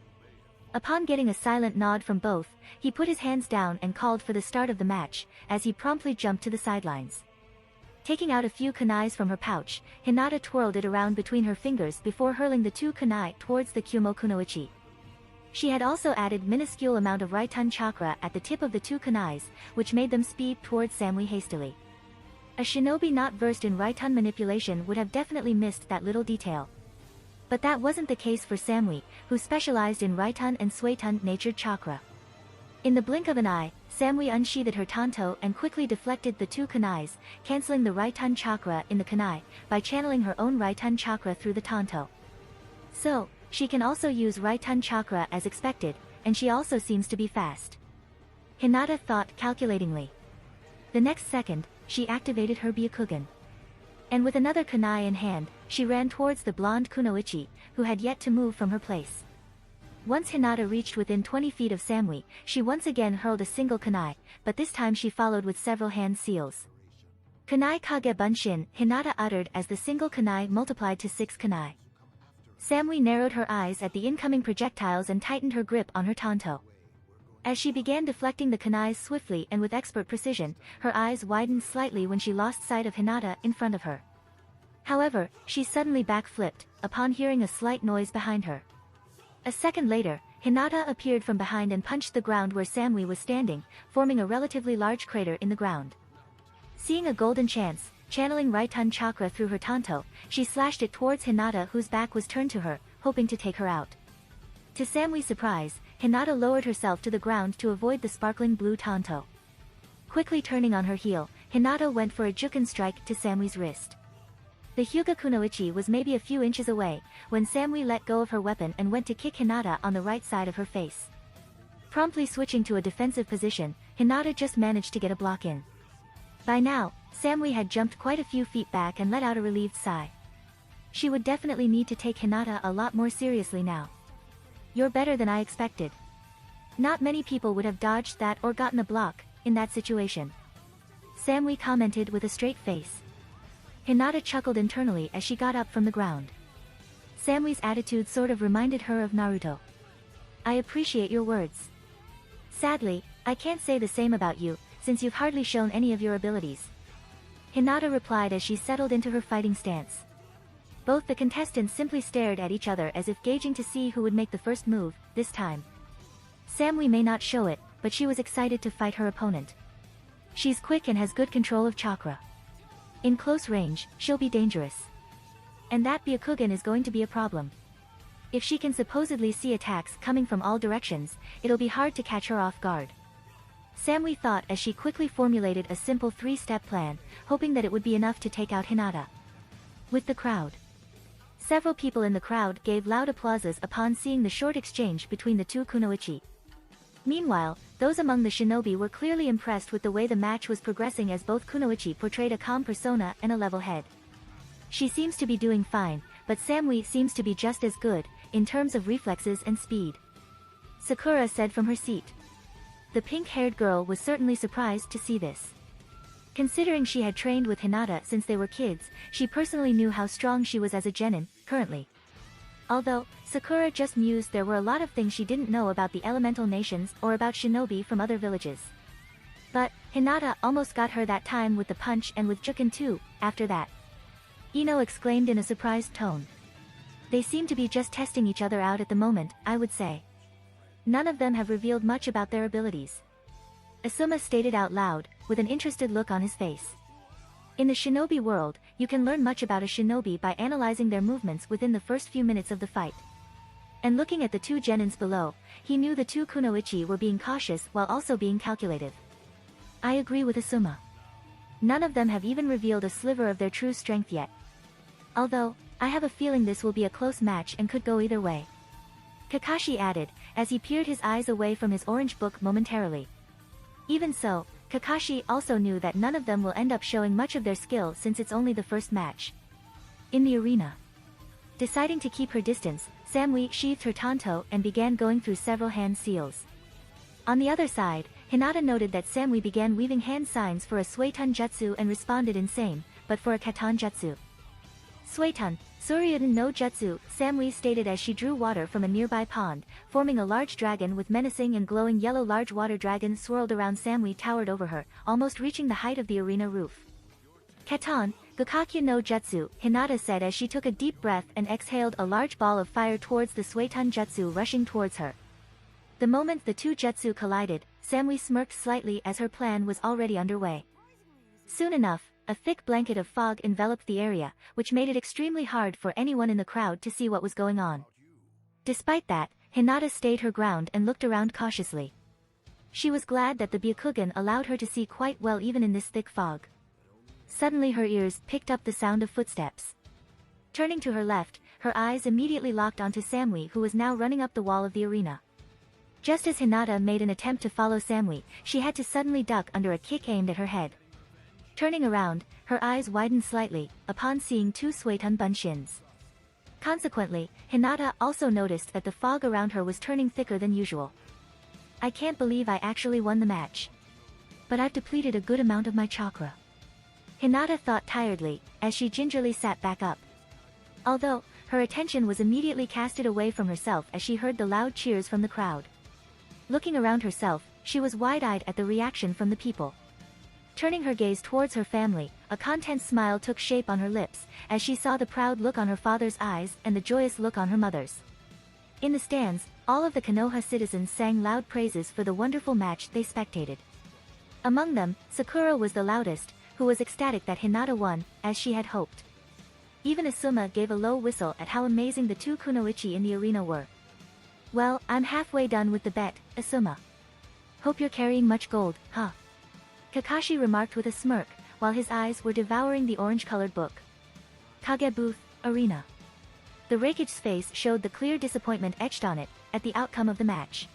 Upon getting a silent nod from both, he put his hands down and called for the start of the match, as he promptly jumped to the sidelines. Taking out a few kunais from her pouch, Hinata twirled it around between her fingers before hurling the 2 kunai towards the Kyumo Kunoichi. She had also added minuscule amount of Raitun chakra at the tip of the 2 kunais, which made them speed towards Samui hastily. A shinobi not versed in Raitun manipulation would have definitely missed that little detail. But that wasn't the case for Samui, who specialized in Raitun and Suitun natured chakra. In the blink of an eye, Samui unsheathed her tanto and quickly deflected the 2 kunais, cancelling the Raitun chakra in the kunai, by channeling her own Raitun chakra through the tanto. So, she can also use Raitun chakra as expected, and she also seems to be fast. Hinata thought calculatingly. The next second, she activated her Byakugan. And with another kunai in hand, she ran towards the blonde Kunoichi, who had yet to move from her place. Once Hinata reached within 20 feet of Samui, she once again hurled a single kunai, but this time she followed with several hand seals. Kunai kage bunshin, Hinata uttered as the single kunai multiplied to 6 kunai. Samui narrowed her eyes at the incoming projectiles and tightened her grip on her tanto. As she began deflecting the kunais swiftly and with expert precision, her eyes widened slightly when she lost sight of Hinata in front of her. However, she suddenly backflipped, upon hearing a slight noise behind her. A second later, Hinata appeared from behind and punched the ground where Samui was standing, forming a relatively large crater in the ground. Seeing a golden chance, channeling Raiton chakra through her tanto, she slashed it towards Hinata whose back was turned to her, hoping to take her out. To Samui's surprise, Hinata lowered herself to the ground to avoid the sparkling blue tanto. Quickly turning on her heel, Hinata went for a juken strike to Samui's wrist. The Hyuga Kunoichi was maybe a few inches away, when Samui let go of her weapon and went to kick Hinata on the right side of her face. Promptly switching to a defensive position, Hinata just managed to get a block in. By now, Samui had jumped quite a few feet back and let out a relieved sigh. She would definitely need to take Hinata a lot more seriously now. You're better than I expected. Not many people would have dodged that or gotten a block, in that situation. Samui commented with a straight face. Hinata chuckled internally as she got up from the ground. Samui's attitude sort of reminded her of Naruto. I appreciate your words. Sadly, I can't say the same about you, since you've hardly shown any of your abilities. Hinata replied as she settled into her fighting stance. Both the contestants simply stared at each other as if gauging to see who would make the first move, this time. Samui may not show it, but she was excited to fight her opponent. She's quick and has good control of chakra. In close range, she'll be dangerous. And that Byakugan is going to be a problem. If she can supposedly see attacks coming from all directions, it'll be hard to catch her off guard. Samui thought as she quickly formulated a simple 3-step plan, hoping that it would be enough to take out Hinata. With the crowd. Several people in the crowd gave loud applauses upon seeing the short exchange between the two kunoichi. Meanwhile, those among the shinobi were clearly impressed with the way the match was progressing as both kunoichi portrayed a calm persona and a level head. She seems to be doing fine, but Samui seems to be just as good, in terms of reflexes and speed. Sakura said from her seat. The pink-haired girl was certainly surprised to see this. Considering she had trained with Hinata since they were kids, she personally knew how strong she was as a genin, currently. Although, Sakura just mused there were a lot of things she didn't know about the elemental nations or about shinobi from other villages. But, Hinata almost got her that time with the punch and with Juken too, after that. Ino exclaimed in a surprised tone. They seem to be just testing each other out at the moment, I would say. None of them have revealed much about their abilities. Asuma stated out loud, with an interested look on his face. In the shinobi world, you can learn much about a shinobi by analyzing their movements within the first few minutes of the fight. And looking at the two genins below, he knew the two kunoichi were being cautious while also being calculative. I agree with Asuma. None of them have even revealed a sliver of their true strength yet. Although, I have a feeling this will be a close match and could go either way. Kakashi added, as he peered his eyes away from his orange book momentarily. Even so, Kakashi also knew that none of them will end up showing much of their skill since it's only the first match. In the arena. Deciding to keep her distance, Samui sheathed her tanto and began going through several hand seals. On the other side, Hinata noted that Samui began weaving hand signs for a Suiton jutsu and responded in same, but for a Katon jutsu. Suiton, Suryuden no jutsu, Samui stated as she drew water from a nearby pond, forming a large dragon with menacing and glowing yellow large water dragon swirled around Samui towered over her, almost reaching the height of the arena roof. Katon, Gokakya no jutsu, Hinata said as she took a deep breath and exhaled a large ball of fire towards the Suiton jutsu rushing towards her. The moment the two jutsu collided, Samui smirked slightly as her plan was already underway. Soon enough, a thick blanket of fog enveloped the area, which made it extremely hard for anyone in the crowd to see what was going on. Despite that, Hinata stayed her ground and looked around cautiously. She was glad that the Byakugan allowed her to see quite well even in this thick fog. Suddenly her ears picked up the sound of footsteps. Turning to her left, her eyes immediately locked onto Samui who was now running up the wall of the arena. Just as Hinata made an attempt to follow Samui, she had to suddenly duck under a kick aimed at her head. Turning around, her eyes widened slightly, upon seeing two Suiton bunshins. Consequently, Hinata also noticed that the fog around her was turning thicker than usual. I can't believe I actually won the match. But I've depleted a good amount of my chakra. Hinata thought tiredly, as she gingerly sat back up. Although, her attention was immediately casted away from herself as she heard the loud cheers from the crowd. Looking around herself, she was wide-eyed at the reaction from the people. Turning her gaze towards her family, a content smile took shape on her lips, as she saw the proud look on her father's eyes and the joyous look on her mother's. In the stands, all of the Konoha citizens sang loud praises for the wonderful match they spectated. Among them, Sakura was the loudest, who was ecstatic that Hinata won, as she had hoped. Even Asuma gave a low whistle at how amazing the two kunoichi in the arena were. Well, I'm halfway done with the bet, Asuma. Hope you're carrying much gold, huh? Kakashi remarked with a smirk, while his eyes were devouring the orange-colored book. Kage Booth, Arena. The Rakich's face showed the clear disappointment etched on it, at the outcome of the match.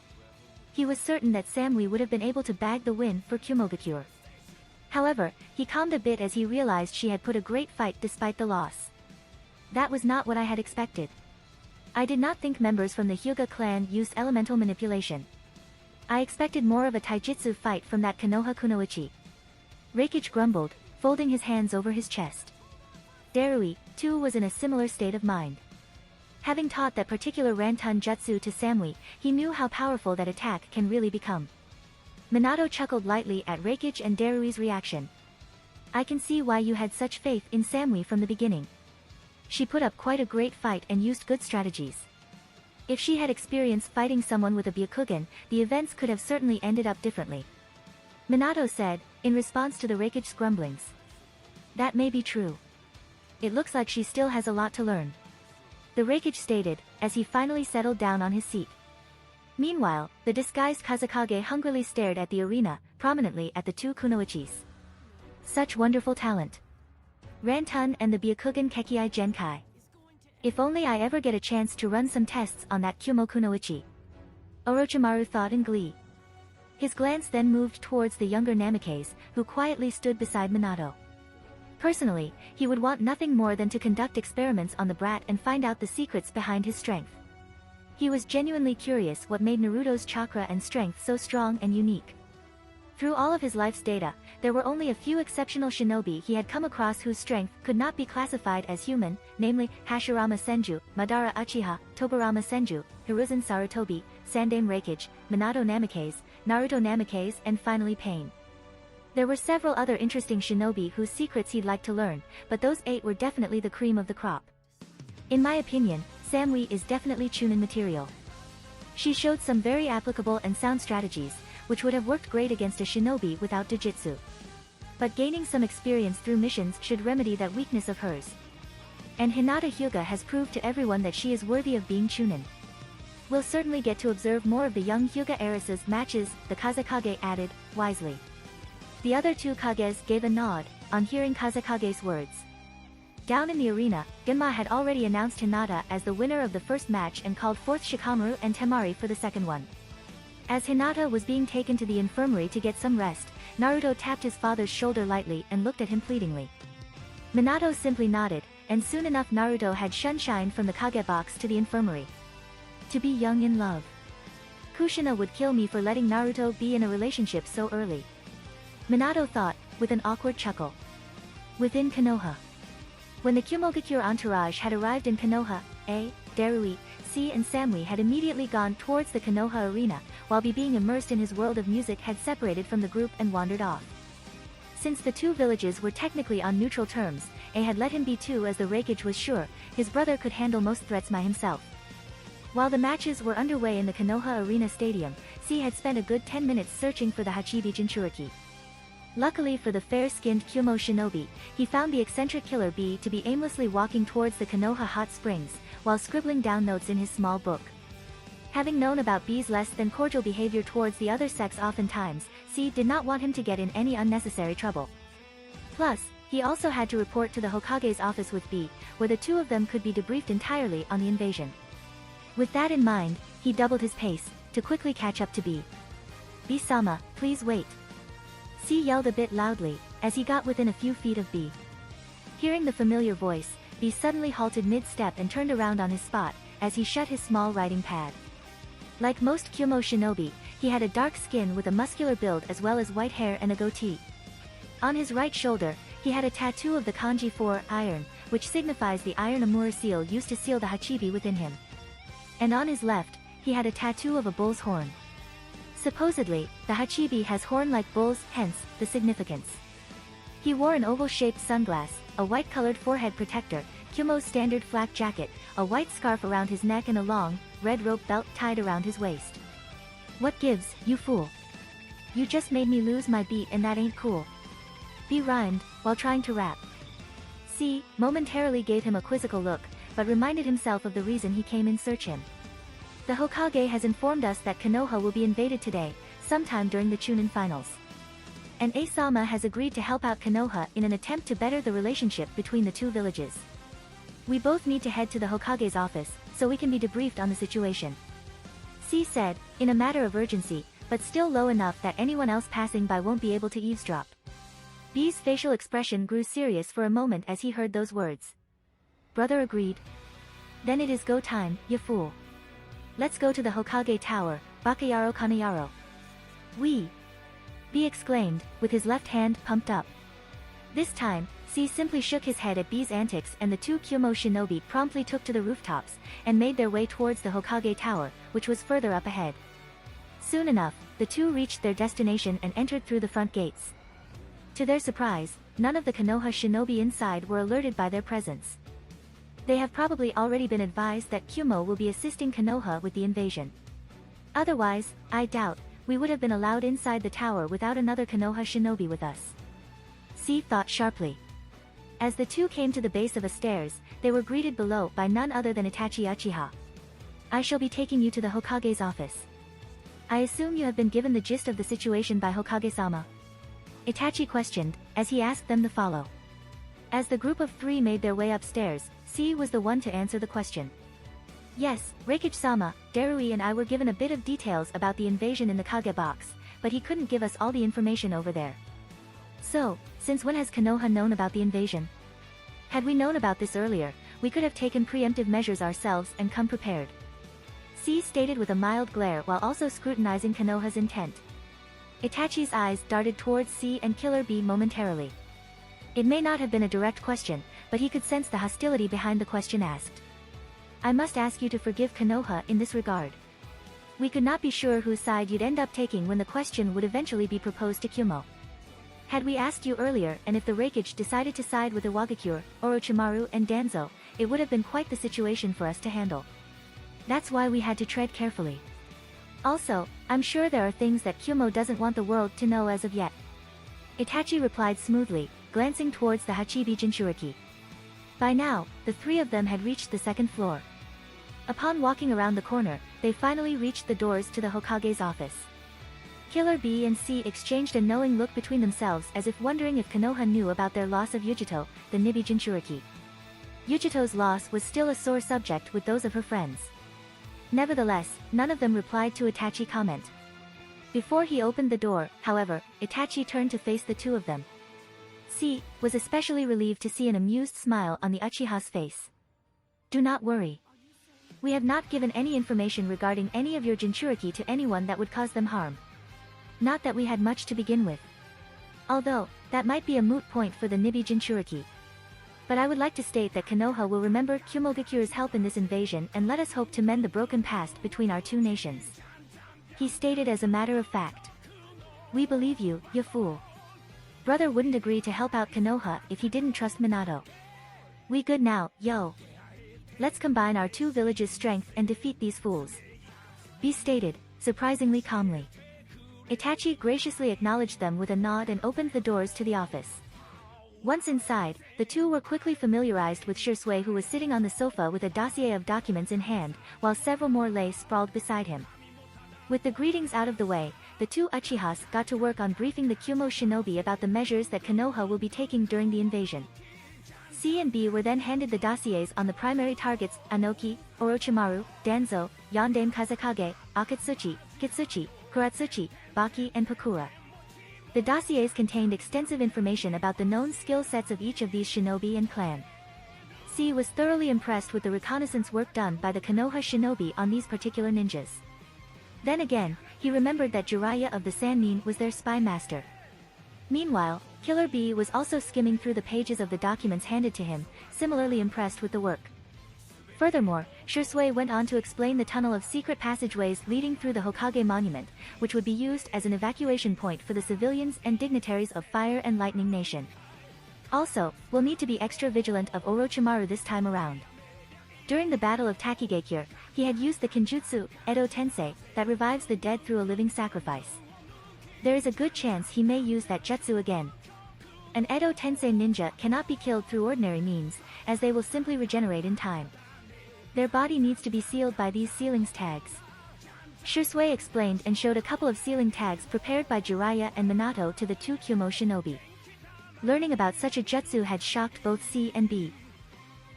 He was certain that Samui would have been able to bag the win for Kumogakure. However, he calmed a bit as he realized she had put a great fight despite the loss. That was not what I had expected. I did not think members from the Hyuga clan used elemental manipulation. I expected more of a taijutsu fight from that Konoha kunoichi. Rakic grumbled, folding his hands over his chest. Darui, too, was in a similar state of mind. Having taught that particular Ranton jutsu to Samui, he knew how powerful that attack can really become. Minato chuckled lightly at Rakic and Darui's reaction. I can see why you had such faith in Samui from the beginning. She put up quite a great fight and used good strategies. If she had experience fighting someone with a Byakugan, the events could have certainly ended up differently. Minato said, in response to the Rakic's grumblings. That may be true. It looks like she still has a lot to learn. The Rakic stated, as he finally settled down on his seat. Meanwhile, the disguised Kazekage hungrily stared at the arena, prominently at the two kunoichis. Such wonderful talent. Ranton and the Byakugan Kekii Genkai. If only I ever get a chance to run some tests on that Kumo kunoichi. Orochimaru thought in glee. His glance then moved towards the younger Namikaze, who quietly stood beside Minato. Personally, he would want nothing more than to conduct experiments on the brat and find out the secrets behind his strength. He was genuinely curious what made Naruto's chakra and strength so strong and unique. Through all of his life's data, there were only a few exceptional shinobi he had come across whose strength could not be classified as human, namely, Hashirama Senju, Madara Uchiha, Tobirama Senju, Hiruzen Sarutobi, Sandaime Raikage, Minato Namikaze, Naruto Namikaze, and finally Pain. There were several other interesting shinobi whose secrets he'd like to learn, but those 8 were definitely the cream of the crop. In my opinion, Samui is definitely Chunin material. She showed some very applicable and sound strategies, which would have worked great against a shinobi without Dojutsu. But gaining some experience through missions should remedy that weakness of hers. And Hinata Hyuga has proved to everyone that she is worthy of being Chunin. We'll certainly get to observe more of the young Hyuga heiresses' matches, the Kazekage added, wisely. The other two Kages gave a nod, on hearing Kazekage's words. Down in the arena, Genma had already announced Hinata as the winner of the first match and called forth Shikamaru and Temari for the second one. As Hinata was being taken to the infirmary to get some rest, Naruto tapped his father's shoulder lightly and looked at him pleadingly. Minato simply nodded, and soon enough Naruto had shunshined from the Kage box to the infirmary. To be young in love. Kushina would kill me for letting Naruto be in a relationship so early. Minato thought, with an awkward chuckle. Within Konoha. When the Kumogakure entourage had arrived in Konoha, A, Darui, C and Samui had immediately gone towards the Konoha arena, while B being immersed in his world of music had separated from the group and wandered off. Since the two villages were technically on neutral terms, A had let him be too as the Raikage was sure, his brother could handle most threats by himself. While the matches were underway in the Konoha Arena Stadium, C had spent a good 10 minutes searching for the Hachibi Jinchuriki. Luckily for the fair-skinned Kumo shinobi, he found the eccentric killer B to be aimlessly walking towards the Konoha hot springs, while scribbling down notes in his small book. Having known about B's less than cordial behavior towards the other sex oftentimes, C did not want him to get in any unnecessary trouble. Plus, he also had to report to the Hokage's office with B, where the two of them could be debriefed entirely on the invasion. With that in mind, he doubled his pace, to quickly catch up to B. B-sama, please wait. C yelled a bit loudly, as he got within a few feet of B. Hearing the familiar voice, B suddenly halted mid-step and turned around on his spot, as he shut his small writing pad. Like most Kyumo shinobi, he had a dark skin with a muscular build as well as white hair and a goatee. On his right shoulder, he had a tattoo of the kanji for iron, which signifies the iron amur seal used to seal the hachibi within him. And on his left, he had a tattoo of a bull's horn. Supposedly, the hachibi has horn like bulls, hence, the significance. He wore an oval-shaped sunglass, a white-colored forehead protector, Kyumo's standard flak jacket, a white scarf around his neck and a long, red rope belt tied around his waist. What gives, you fool? You just made me lose my beat and that ain't cool. B rhymed, while trying to rap. C momentarily gave him a quizzical look, but reminded himself of the reason he came in search him. The Hokage has informed us that Konoha will be invaded today, sometime during the Chunin finals. And Asama has agreed to help out Konoha in an attempt to better the relationship between the two villages. We both need to head to the Hokage's office, so we can be debriefed on the situation. C said, in a matter of urgency, but still low enough that anyone else passing by won't be able to eavesdrop. B's facial expression grew serious for a moment as he heard those words. Brother agreed. Then it is go time, ya fool. Let's go to the Hokage Tower, Bakayaro Kanayaro. We! B exclaimed, with his left hand pumped up. This time, C simply shook his head at B's antics and the two Kyumo shinobi promptly took to the rooftops, and made their way towards the Hokage Tower, which was further up ahead. Soon enough, the two reached their destination and entered through the front gates. To their surprise, none of the Konoha shinobi inside were alerted by their presence. They have probably already been advised that Kyumo will be assisting Konoha with the invasion. Otherwise, I doubt, we would have been allowed inside the tower without another Konoha shinobi with us. C thought sharply. As the two came to the base of a stairs, they were greeted below by none other than Itachi Uchiha. I shall be taking you to the Hokage's office. I assume you have been given the gist of the situation by Hokage-sama? Itachi questioned, as he asked them to follow. As the group of three made their way upstairs, C was the one to answer the question. Yes, Reikage-sama, Darui and I were given a bit of details about the invasion in the Kage box, but he couldn't give us all the information over there. So, since when has Konoha known about the invasion? Had we known about this earlier, we could have taken preemptive measures ourselves and come prepared. C stated with a mild glare while also scrutinizing Konoha's intent. Itachi's eyes darted towards C and Killer B momentarily. It may not have been a direct question, but he could sense the hostility behind the question asked. I must ask you to forgive Konoha in this regard. We could not be sure whose side you'd end up taking when the question would eventually be proposed to Kyumo. Had we asked you earlier and if the Reikage decided to side with Iwagakure, Orochimaru and Danzo, it would have been quite the situation for us to handle. That's why we had to tread carefully. Also, I'm sure there are things that Kyumo doesn't want the world to know as of yet. Itachi replied smoothly, glancing towards the Hachibi Jinchuriki. By now, the three of them had reached the second floor. Upon walking around the corner, they finally reached the doors to the Hokage's office. Killer B and C exchanged a knowing look between themselves as if wondering if Konoha knew about their loss of Yujito, the Nibi Jinchuriki. Yujito's loss was still a sore subject with those of her friends. Nevertheless, none of them replied to Itachi's comment. Before he opened the door, however, Itachi turned to face the two of them. C was especially relieved to see an amused smile on the Uchiha's face. Do not worry. We have not given any information regarding any of your Jinchuriki to anyone that would cause them harm. Not that we had much to begin with. Although, that might be a moot point for the Nibi Jinchuriki. But I would like to state that Konoha will remember Kumogakure's help in this invasion and let us hope to mend the broken past between our two nations. He stated as a matter of fact. We believe you, ya fool. Brother wouldn't agree to help out Konoha if he didn't trust Minato. We good now, yo. Let's combine our two villages' strength and defeat these fools. B stated, surprisingly calmly. Itachi graciously acknowledged them with a nod and opened the doors to the office. Once inside, the two were quickly familiarized with Shisui, who was sitting on the sofa with a dossier of documents in hand, while several more lay sprawled beside him. With the greetings out of the way, the two Uchihas got to work on briefing the Kyumo shinobi about the measures that Konoha will be taking during the invasion. C and B were then handed the dossiers on the primary targets: Anoki, Orochimaru, Danzo, Yondaime Kazekage, Akatsuchi, Kitsuchi, Kuratsuchi, Baki and Pakura. The dossiers contained extensive information about the known skill sets of each of these shinobi and clan. C was thoroughly impressed with the reconnaissance work done by the Konoha shinobi on these particular ninjas. Then again, he remembered that Jiraiya of the Sannin was their spy master. Meanwhile, Killer B was also skimming through the pages of the documents handed to him, similarly impressed with the work. Furthermore, Shisui went on to explain the tunnel of secret passageways leading through the Hokage monument, which would be used as an evacuation point for the civilians and dignitaries of Fire and Lightning Nation. Also, we'll need to be extra vigilant of Orochimaru this time around. During the Battle of Takigakure, he had used the Kenjutsu, Edo Tensei, that revives the dead through a living sacrifice. There is a good chance he may use that jutsu again. An Edo Tensei ninja cannot be killed through ordinary means, as they will simply regenerate in time. Their body needs to be sealed by these sealings tags. Shisui explained and showed a couple of sealing tags prepared by Jiraiya and Minato to the two Kyumo shinobi. Learning about such a jutsu had shocked both C and B.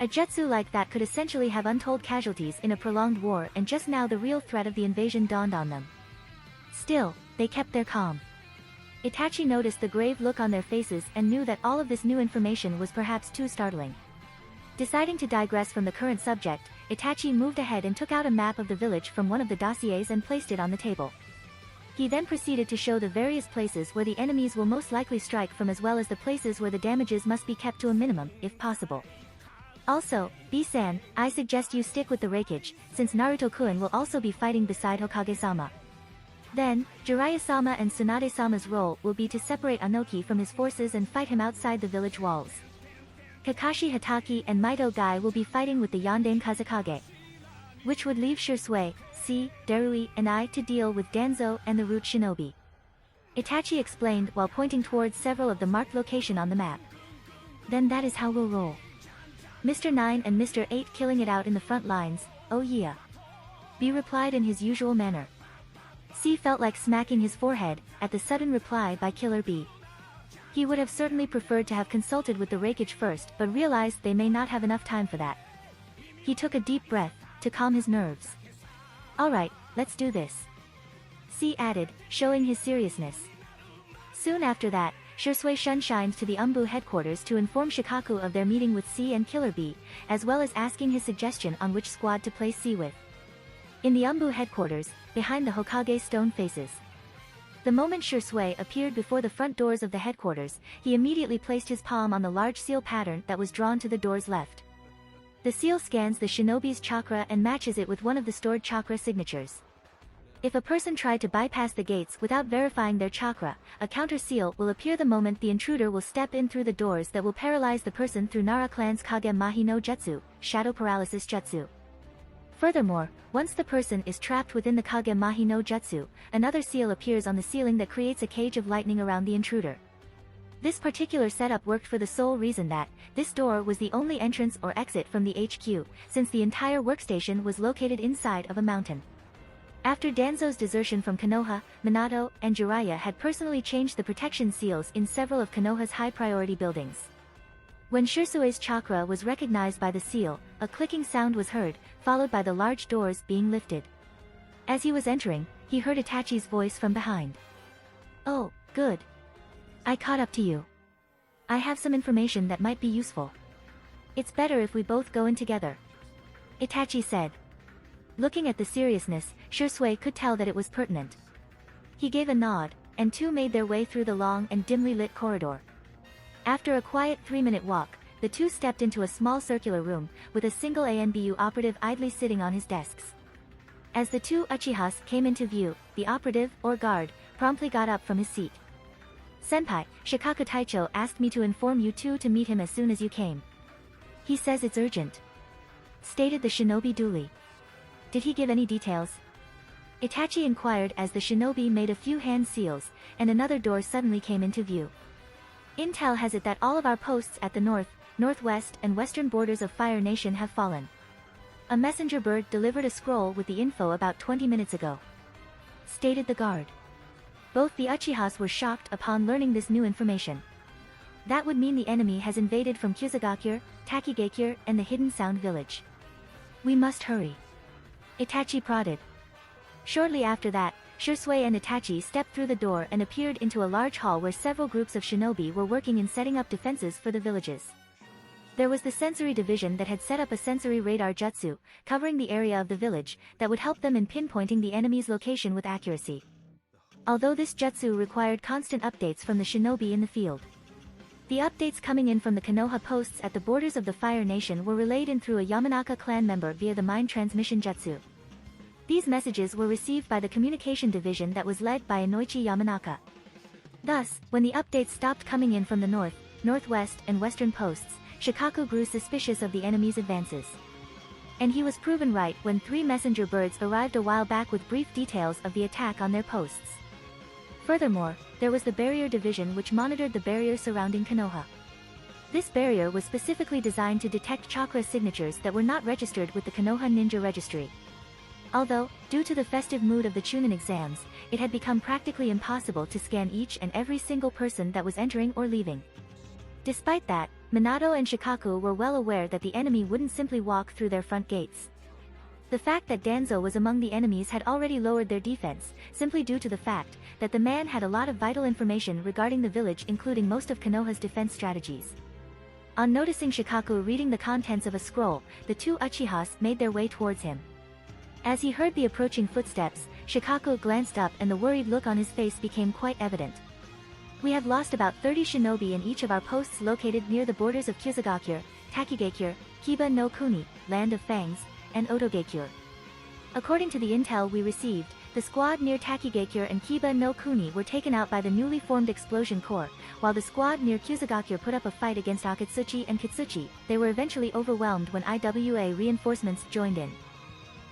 A jutsu like that could essentially have untold casualties in a prolonged war, and just now the real threat of the invasion dawned on them. Still, they kept their calm. Itachi noticed the grave look on their faces and knew that all of this new information was perhaps too startling. Deciding to digress from the current subject, Itachi moved ahead and took out a map of the village from one of the dossiers and placed it on the table. He then proceeded to show the various places where the enemies will most likely strike from, as well as the places where the damages must be kept to a minimum, if possible. Also, B-san, I suggest you stick with the Reikage, since Naruto-kun will also be fighting beside Hokage-sama. Then, Jiraiya-sama and Tsunade-sama's role will be to separate Anoki from his forces and fight him outside the village walls. Kakashi Hatake and Maito Gai will be fighting with the Yondaime Kazekage, which would leave Shisui, C, Darui, and I to deal with Danzo and the Root Shinobi. Itachi explained while pointing towards several of the marked location on the map. Then that is how we'll roll. Mr. 9 and Mr. 8 killing it out in the front lines, oh yeah. B replied in his usual manner. C felt like smacking his forehead at the sudden reply by Killer B. He would have certainly preferred to have consulted with the Reikage first, but realized they may not have enough time for that. He took a deep breath to calm his nerves. Alright, let's do this. C added, showing his seriousness. Soon after that, Shisui shined to the Umbu headquarters to inform Shikaku of their meeting with C and Killer B, as well as asking his suggestion on which squad to place C with. In the Umbu headquarters, behind the Hokage stone faces. The moment Shisui appeared before the front doors of the headquarters, he immediately placed his palm on the large seal pattern that was drawn to the door's left. The seal scans the shinobi's chakra and matches it with one of the stored chakra signatures. If a person tried to bypass the gates without verifying their chakra, a counter seal will appear the moment the intruder will step in through the doors that will paralyze the person through Nara clan's Kage Mahi no Jutsu, Shadow Paralysis Jutsu. Furthermore, once the person is trapped within the Kage Mahi no Jutsu, another seal appears on the ceiling that creates a cage of lightning around the intruder. This particular setup worked for the sole reason that this door was the only entrance or exit from the HQ, since the entire workstation was located inside of a mountain. After Danzo's desertion from Konoha, Minato and Jiraiya had personally changed the protection seals in several of Konoha's high-priority buildings. When Shisui's chakra was recognized by the seal, a clicking sound was heard, followed by the large doors being lifted. As he was entering, he heard Itachi's voice from behind. Oh, good. I caught up to you. I have some information that might be useful. It's better if we both go in together, Itachi said. Looking at the seriousness, Shisui could tell that it was pertinent. He gave a nod, and two made their way through the long and dimly lit corridor. After a quiet 3-minute walk, the two stepped into a small circular room, with a single ANBU operative idly sitting on his desks. As the two Uchihas came into view, the operative, or guard, promptly got up from his seat. Senpai, Shikaku Taicho asked me to inform you two to meet him as soon as you came. He says it's urgent, stated the shinobi duly. Did he give any details? Itachi inquired as the shinobi made a few hand seals, and another door suddenly came into view. Intel has it that all of our posts at the north, northwest and western borders of Fire Nation have fallen. A messenger bird delivered a scroll with the info about 20 minutes ago, stated the guard. Both the Uchihas were shocked upon learning this new information. That would mean the enemy has invaded from Kusagakure, Takigakure and the Hidden Sound Village. We must hurry, Itachi prodded. Shortly after that, Shisui and Itachi stepped through the door and appeared into a large hall where several groups of shinobi were working in setting up defenses for the villages. There was the sensory division that had set up a sensory radar jutsu, covering the area of the village, that would help them in pinpointing the enemy's location with accuracy. Although this jutsu required constant updates from the shinobi in the field. The updates coming in from the Konoha posts at the borders of the Fire Nation were relayed in through a Yamanaka clan member via the mind transmission jutsu. These messages were received by the communication division that was led by Inoichi Yamanaka. Thus, when the updates stopped coming in from the north, northwest, and western posts, Shikaku grew suspicious of the enemy's advances. And he was proven right when 3 messenger birds arrived a while back with brief details of the attack on their posts. Furthermore, there was the barrier division which monitored the barrier surrounding Konoha. This barrier was specifically designed to detect chakra signatures that were not registered with the Konoha Ninja Registry. Although, due to the festive mood of the Chunin exams, it had become practically impossible to scan each and every single person that was entering or leaving. Despite that, Minato and Shikaku were well aware that the enemy wouldn't simply walk through their front gates. The fact that Danzo was among the enemies had already lowered their defense, simply due to the fact that the man had a lot of vital information regarding the village, including most of Konoha's defense strategies. On noticing Shikaku reading the contents of a scroll, the 2 Uchihas made their way towards him. As he heard the approaching footsteps, Shikaku glanced up and the worried look on his face became quite evident. We have lost about 30 shinobi in each of our posts located near the borders of Kyuzugakyur, Takigakyur, Kiba no Kuni, Land of Fangs, and Otogakyur. According to the intel we received, the squad near Takigakyur and Kiba no Kuni were taken out by the newly formed Explosion Corps, while the squad near Kyuzugakyur put up a fight against Akatsuchi and Kitsuchi. They were eventually overwhelmed when IWA reinforcements joined in.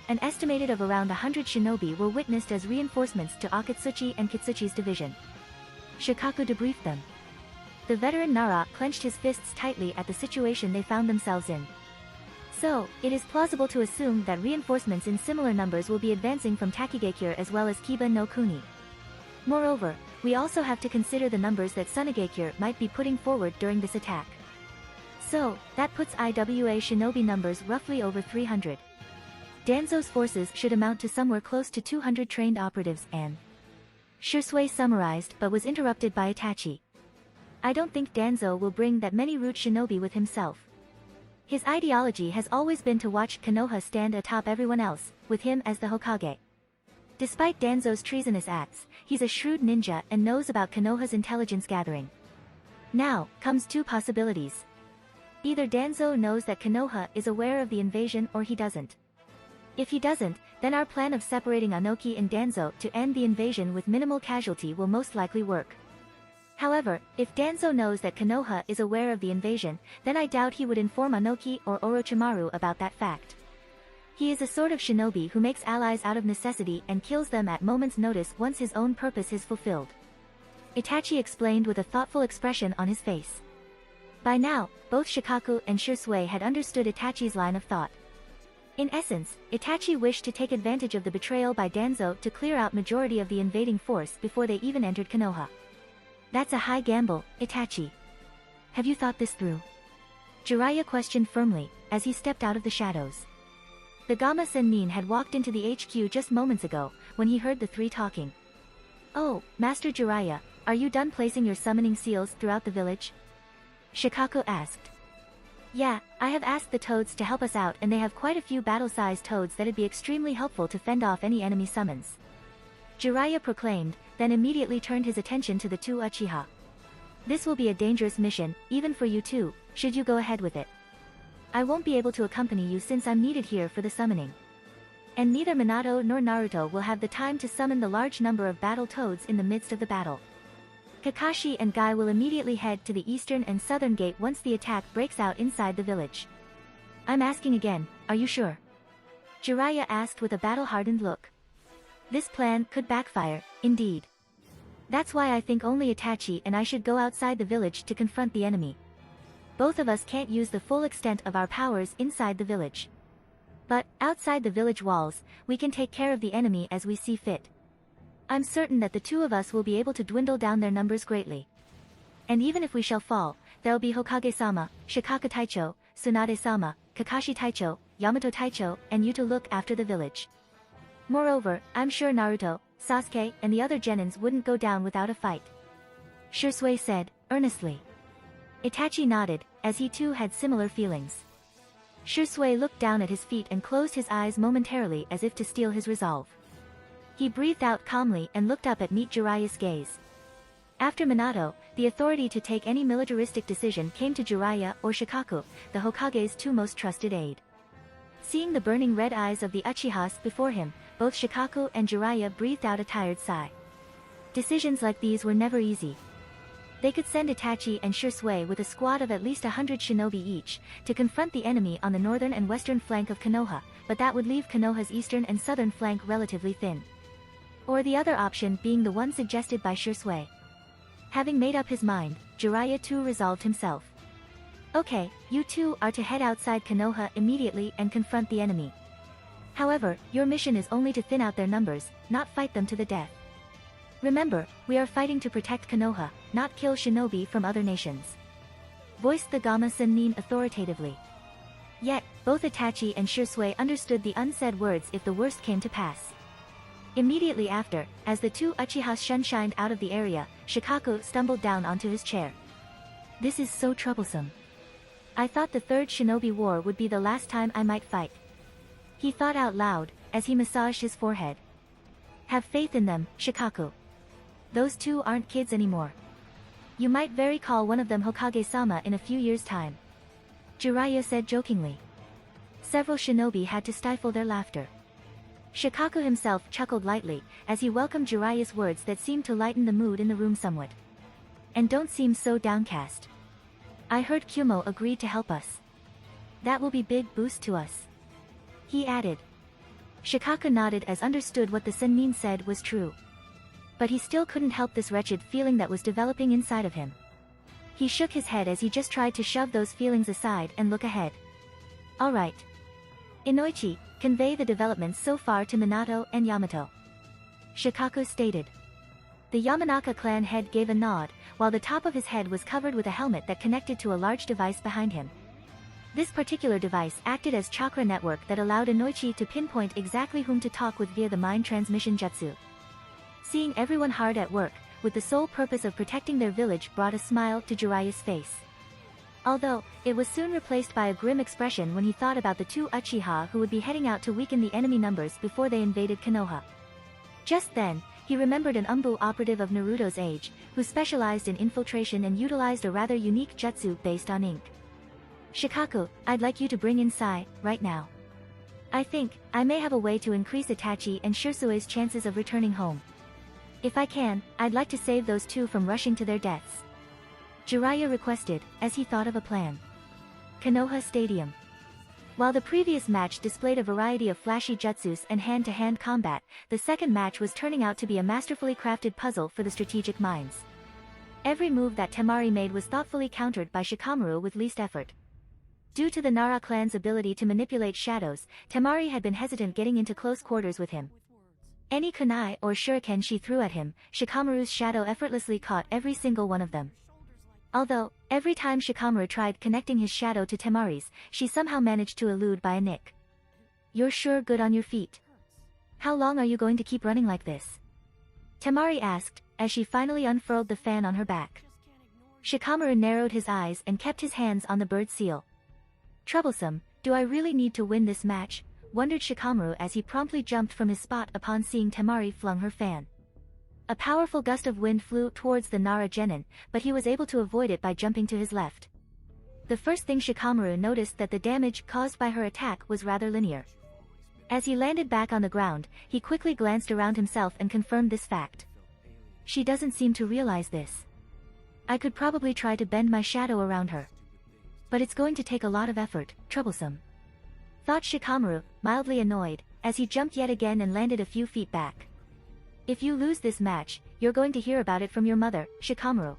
An estimated of around 100 shinobi were witnessed as reinforcements to Akatsuchi and Kitsuchi's division. Shikaku debriefed them. The veteran Nara clenched his fists tightly at the situation they found themselves in. So, it is plausible to assume that reinforcements in similar numbers will be advancing from Takigakyur as well as Kiba no Kuni. Moreover, we also have to consider the numbers that Tsunegakyur might be putting forward during this attack. So, that puts IWA shinobi numbers roughly over 300. Danzo's forces should amount to somewhere close to 200 trained operatives and... Shursui summarized but was interrupted by Itachi. I don't think Danzo will bring that many root shinobi with himself. His ideology has always been to watch Konoha stand atop everyone else, with him as the Hokage. Despite Danzo's treasonous acts, he's a shrewd ninja and knows about Konoha's intelligence gathering. Now, comes 2 possibilities. Either Danzo knows that Konoha is aware of the invasion or he doesn't. If he doesn't, then our plan of separating Anoki and Danzo to end the invasion with minimal casualty will most likely work. However, if Danzo knows that Konoha is aware of the invasion, then I doubt he would inform Anoki or Orochimaru about that fact. He is a sort of shinobi who makes allies out of necessity and kills them at moment's notice once his own purpose is fulfilled. Itachi explained with a thoughtful expression on his face. By now, both Shikaku and Shursui had understood Itachi's line of thought. In essence, Itachi wished to take advantage of the betrayal by Danzo to clear out majority of the invading force before they even entered Konoha. That's a high gamble, Itachi. Have you thought this through? Jiraiya questioned firmly, as he stepped out of the shadows. The Gamma Sennin had walked into the HQ just moments ago, when he heard the 3 talking. Oh, Master Jiraiya, are you done placing your summoning seals throughout the village? Shikaku asked. Yeah, I have asked the toads to help us out and they have quite a few battle-sized toads that'd be extremely helpful to fend off any enemy summons. Jiraiya proclaimed, then immediately turned his attention to the 2 Uchiha. This will be a dangerous mission, even for you too, should you go ahead with it. I won't be able to accompany you since I'm needed here for the summoning. And neither Minato nor Naruto will have the time to summon the large number of battle toads in the midst of the battle. Kakashi and Guy will immediately head to the eastern and southern gate once the attack breaks out inside the village. I'm asking again, are you sure? Jiraiya asked with a battle-hardened look. This plan could backfire, indeed. That's why I think only Itachi and I should go outside the village to confront the enemy. Both of us can't use the full extent of our powers inside the village. But, outside the village walls, we can take care of the enemy as we see fit. I'm certain that the 2 of us will be able to dwindle down their numbers greatly. And even if we shall fall, there'll be Hokage-sama, Shikaka Taicho, Tsunade-sama, Kakashi Taicho, Yamato Taicho, and you to look after the village. Moreover, I'm sure Naruto, Sasuke, and the other genins wouldn't go down without a fight. Shursui said, earnestly. Itachi nodded, as he too had similar feelings. Shisui looked down at his feet and closed his eyes momentarily as if to steel his resolve. He breathed out calmly and looked up at meet Jiraiya's gaze. After Minato, the authority to take any militaristic decision came to Jiraiya or Shikaku, the Hokage's two most trusted aide. Seeing the burning red eyes of the Uchihas before him, both Shikaku and Jiraiya breathed out a tired sigh. Decisions like these were never easy. They could send Itachi and Shisui with a squad of at least 100 shinobi each, to confront the enemy on the northern and western flank of Konoha, but that would leave Konoha's eastern and southern flank relatively thin. Or the other option being the one suggested by Shisui. Having made up his mind, Jiraiya too resolved himself. Okay, you two are to head outside Konoha immediately and confront the enemy. However, your mission is only to thin out their numbers, not fight them to the death. Remember, we are fighting to protect Konoha, not kill shinobi from other nations. Voiced the Gama Sennin authoritatively. Yet, both Itachi and Shisui understood the unsaid words if the worst came to pass. Immediately after, as the two Uchihas shunshined out of the area, Shikaku stumbled down onto his chair. This is so troublesome. I thought the third shinobi war would be the last time I might fight. He thought out loud, as he massaged his forehead. Have faith in them, Shikaku. Those two aren't kids anymore. You might very call one of them Hokage-sama in a few years' time. Jiraiya said jokingly. Several shinobi had to stifle their laughter. Shikaku himself chuckled lightly, as he welcomed Jiraiya's words that seemed to lighten the mood in the room somewhat. And don't seem so downcast. I heard Kumo agreed to help us. That will be big boost to us. He added. Shikaku nodded as understood what the Sennin said was true. But he still couldn't help this wretched feeling that was developing inside of him. He shook his head as he just tried to shove those feelings aside and look ahead. Alright. Inoichi, convey the developments so far to Minato and Yamato. Shikaku stated. The Yamanaka clan head gave a nod, while the top of his head was covered with a helmet that connected to a large device behind him. This particular device acted as chakra network that allowed Inoichi to pinpoint exactly whom to talk with via the mind transmission jutsu. Seeing everyone hard at work, with the sole purpose of protecting their village brought a smile to Jiraiya's face. Although, it was soon replaced by a grim expression when he thought about the two Uchiha who would be heading out to weaken the enemy numbers before they invaded Konoha. Just then, he remembered an Umbu operative of Naruto's age, who specialized in infiltration and utilized a rather unique jutsu based on ink. Shikaku, I'd like you to bring in Sai, right now. I think, I may have a way to increase Itachi and Shisui's chances of returning home. If I can, I'd like to save those two from rushing to their deaths. Jiraiya requested, as he thought of a plan. Konoha Stadium. While the previous match displayed a variety of flashy jutsus and hand-to-hand combat, the second match was turning out to be a masterfully crafted puzzle for the strategic minds. Every move that Temari made was thoughtfully countered by Shikamaru with least effort. Due to the Nara clan's ability to manipulate shadows, Temari had been hesitant getting into close quarters with him. Any kunai or shuriken she threw at him, Shikamaru's shadow effortlessly caught every single one of them. Although, every time Shikamaru tried connecting his shadow to Temari's, she somehow managed to elude by a nick. You're sure good on your feet? How long are you going to keep running like this? Temari asked, as she finally unfurled the fan on her back. Shikamaru narrowed his eyes and kept his hands on the bird seal. Troublesome, do I really need to win this match? Wondered Shikamaru as he promptly jumped from his spot upon seeing Temari flung her fan. A powerful gust of wind flew towards the Nara Genin, but he was able to avoid it by jumping to his left. The first thing Shikamaru noticed that the damage caused by her attack was rather linear. As he landed back on the ground, he quickly glanced around himself and confirmed this fact. She doesn't seem to realize this. I could probably try to bend my shadow around her. But it's going to take a lot of effort, troublesome. Thought Shikamaru, mildly annoyed, as he jumped yet again and landed a few feet back. If you lose this match, you're going to hear about it from your mother, Shikamaru.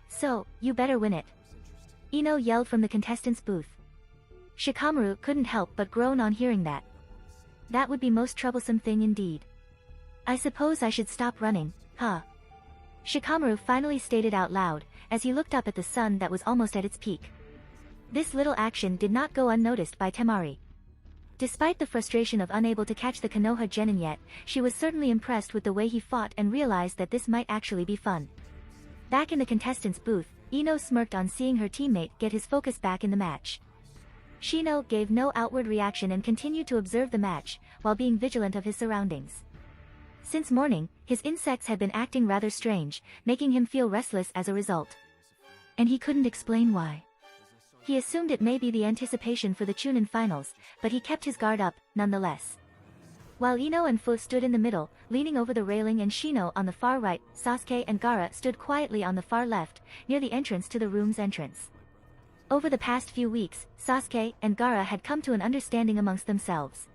So, you better win it. Ino yelled from the contestants' booth. Shikamaru couldn't help but groan on hearing that. That would be most troublesome thing indeed. I suppose I should stop running, huh? Shikamaru finally stated out loud, as he looked up at the sun that was almost at its peak. This little action did not go unnoticed by Temari. Despite the frustration of unable to catch the Konoha Genin yet, she was certainly impressed with the way he fought and realized that this might actually be fun. Back in the contestants' booth, Ino smirked on seeing her teammate get his focus back in the match. Shino gave no outward reaction and continued to observe the match, while being vigilant of his surroundings. Since morning, his insects had been acting rather strange, making him feel restless as a result. And he couldn't explain why. He assumed it may be the anticipation for the Chunin finals, but he kept his guard up, nonetheless. While Ino and Fu stood in the middle, leaning over the railing, and Shino on the far right, Sasuke and Gaara stood quietly on the far left, near the entrance to the room's entrance. Over the past few weeks, Sasuke and Gaara had come to an understanding amongst themselves.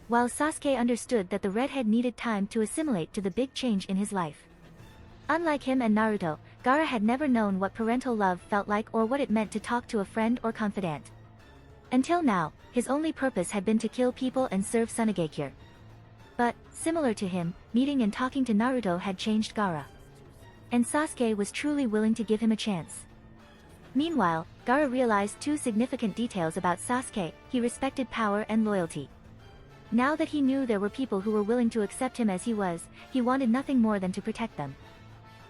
While Sasuke understood that the redhead needed time to assimilate to the big change in his life. Unlike him and Naruto, Gaara had never known what parental love felt like or what it meant to talk to a friend or confidant. Until now, his only purpose had been to kill people and serve Tsunagakure. But, similar to him, meeting and talking to Naruto had changed Gaara. And Sasuke was truly willing to give him a chance. Meanwhile, Gaara realized two significant details about Sasuke: he respected power and loyalty. Now that he knew there were people who were willing to accept him as he was, he wanted nothing more than to protect them.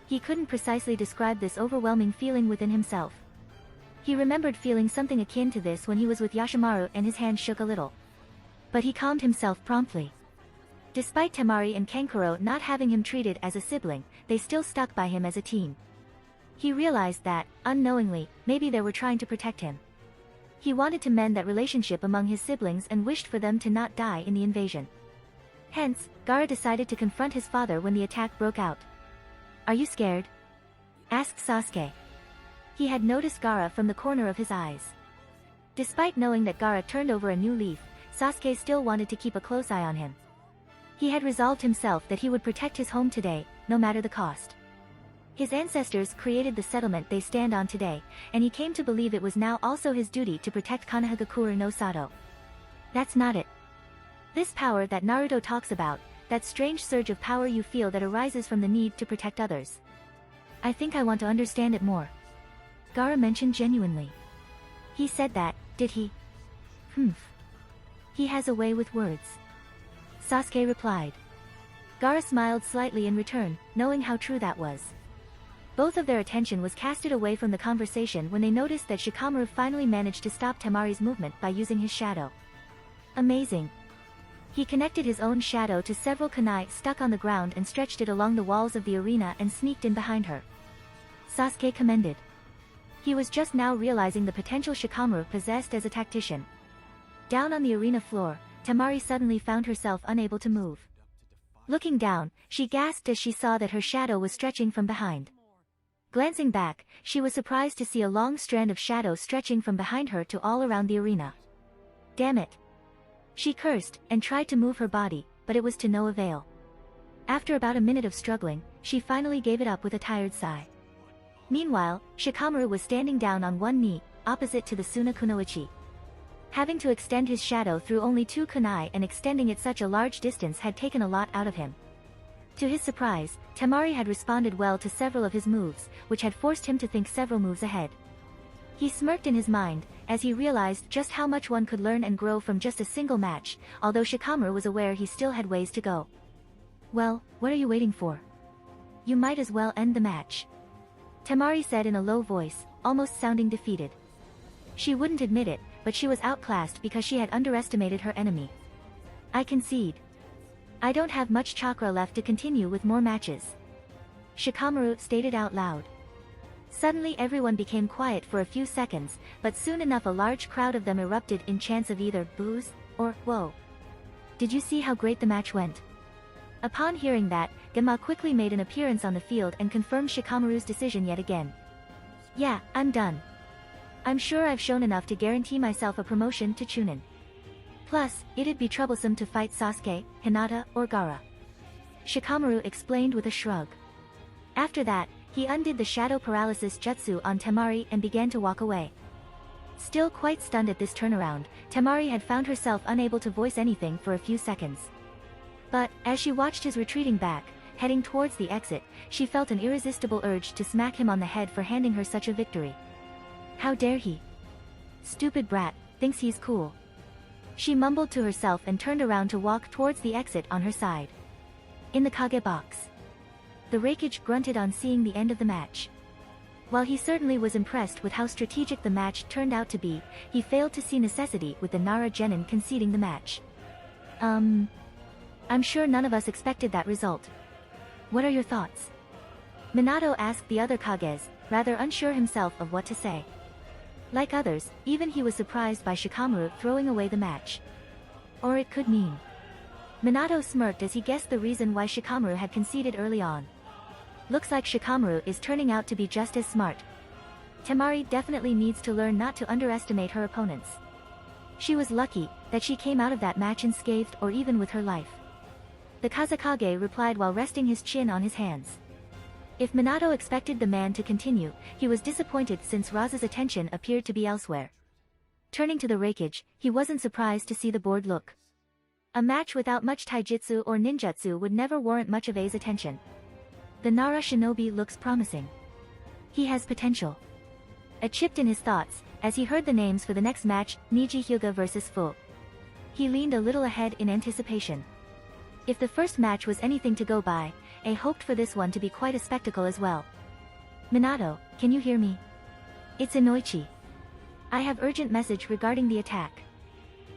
He couldn't precisely describe this overwhelming feeling within himself. He remembered feeling something akin to this when he was with Yashimaru and his hand shook a little. But he calmed himself promptly. Despite Temari and Kankuro not having him treated as a sibling, they still stuck by him as a team. He realized that, unknowingly, maybe they were trying to protect him. He wanted to mend that relationship among his siblings and wished for them to not die in the invasion. Hence, Gaara decided to confront his father when the attack broke out. "Are you scared?" asked Sasuke. He had noticed Gaara from the corner of his eyes. Despite knowing that Gaara turned over a new leaf, Sasuke still wanted to keep a close eye on him. He had resolved himself that he would protect his home today, no matter the cost. His ancestors created the settlement they stand on today, and he came to believe it was now also his duty to protect Konohagakure no Sato. That's not it. This power that Naruto talks about, that strange surge of power you feel that arises from the need to protect others. I think I want to understand it more. Gaara mentioned genuinely. He said that, did he? He has a way with words. Sasuke replied. Gaara smiled slightly in return, knowing how true that was. Both of their attention was casted away from the conversation when they noticed that Shikamaru finally managed to stop Temari's movement by using his shadow. Amazing. He connected his own shadow to several kunai stuck on the ground and stretched it along the walls of the arena and sneaked in behind her. Sasuke commended. He was just now realizing the potential Shikamaru possessed as a tactician. Down on the arena floor, Temari suddenly found herself unable to move. Looking down, she gasped as she saw that her shadow was stretching from behind. Glancing back, she was surprised to see a long strand of shadow stretching from behind her to all around the arena. Damn it! She cursed, and tried to move her body, but it was to no avail. After about a minute of struggling, she finally gave it up with a tired sigh. Meanwhile, Shikamaru was standing down on one knee, opposite to the Suna Kunoichi. Having to extend his shadow through only 2 kunai and extending it such a large distance had taken a lot out of him. To his surprise, Temari had responded well to several of his moves, which had forced him to think several moves ahead. He smirked in his mind, as he realized just how much one could learn and grow from just a single match, although Shikamaru was aware he still had ways to go. Well, what are you waiting for? You might as well end the match. Temari said in a low voice, almost sounding defeated. She wouldn't admit it, but she was outclassed because she had underestimated her enemy. I concede. I don't have much chakra left to continue with more matches. Shikamaru stated out loud. Suddenly everyone became quiet for a few seconds, but soon enough a large crowd of them erupted in chants of either boos or whoa. Did you see how great the match went? Upon hearing that, Genma quickly made an appearance on the field and confirmed Shikamaru's decision yet again. Yeah, I'm done. I'm sure I've shown enough to guarantee myself a promotion to Chunin. Plus, it'd be troublesome to fight Sasuke, Hinata, or Gaara. Shikamaru explained with a shrug. After that, he undid the shadow paralysis jutsu on Temari and began to walk away. Still quite stunned at this turnaround, Temari had found herself unable to voice anything for a few seconds. But, as she watched his retreating back, heading towards the exit, she felt an irresistible urge to smack him on the head for handing her such a victory. How dare he? Stupid brat, thinks he's cool. She mumbled to herself and turned around to walk towards the exit on her side. In the Kage box. The Raikage grunted on seeing the end of the match. While he certainly was impressed with how strategic the match turned out to be, he failed to see necessity with the Nara genin conceding the match. I'm sure none of us expected that result. What are your thoughts? Minato asked the other Kages, rather unsure himself of what to say. Like others, even he was surprised by Shikamaru throwing away the match. Or it could mean. Minato smirked as he guessed the reason why Shikamaru had conceded early on. Looks like Shikamaru is turning out to be just as smart. Temari definitely needs to learn not to underestimate her opponents. She was lucky that she came out of that match unscathed or even with her life. The Kazekage replied while resting his chin on his hands. If Minato expected the man to continue, he was disappointed since Raza's attention appeared to be elsewhere. Turning to the Reikage, he wasn't surprised to see the board look. A match without much taijutsu or ninjutsu would never warrant much of A's attention. The Nara shinobi looks promising. He has potential. A chipped in his thoughts, as he heard the names for the next match, Niji Hyuga vs Fu. He leaned a little ahead in anticipation. If the first match was anything to go by, A hoped for this one to be quite a spectacle as well. Minato, can you hear me? It's Inoichi. I have urgent message regarding the attack.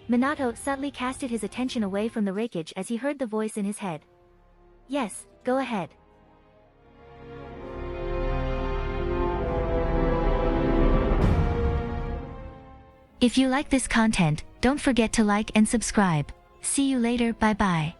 Minato subtly casted his attention away from the Reikage as he heard the voice in his head. Yes, go ahead. If you like this content, don't forget to like and subscribe. See you later, bye bye.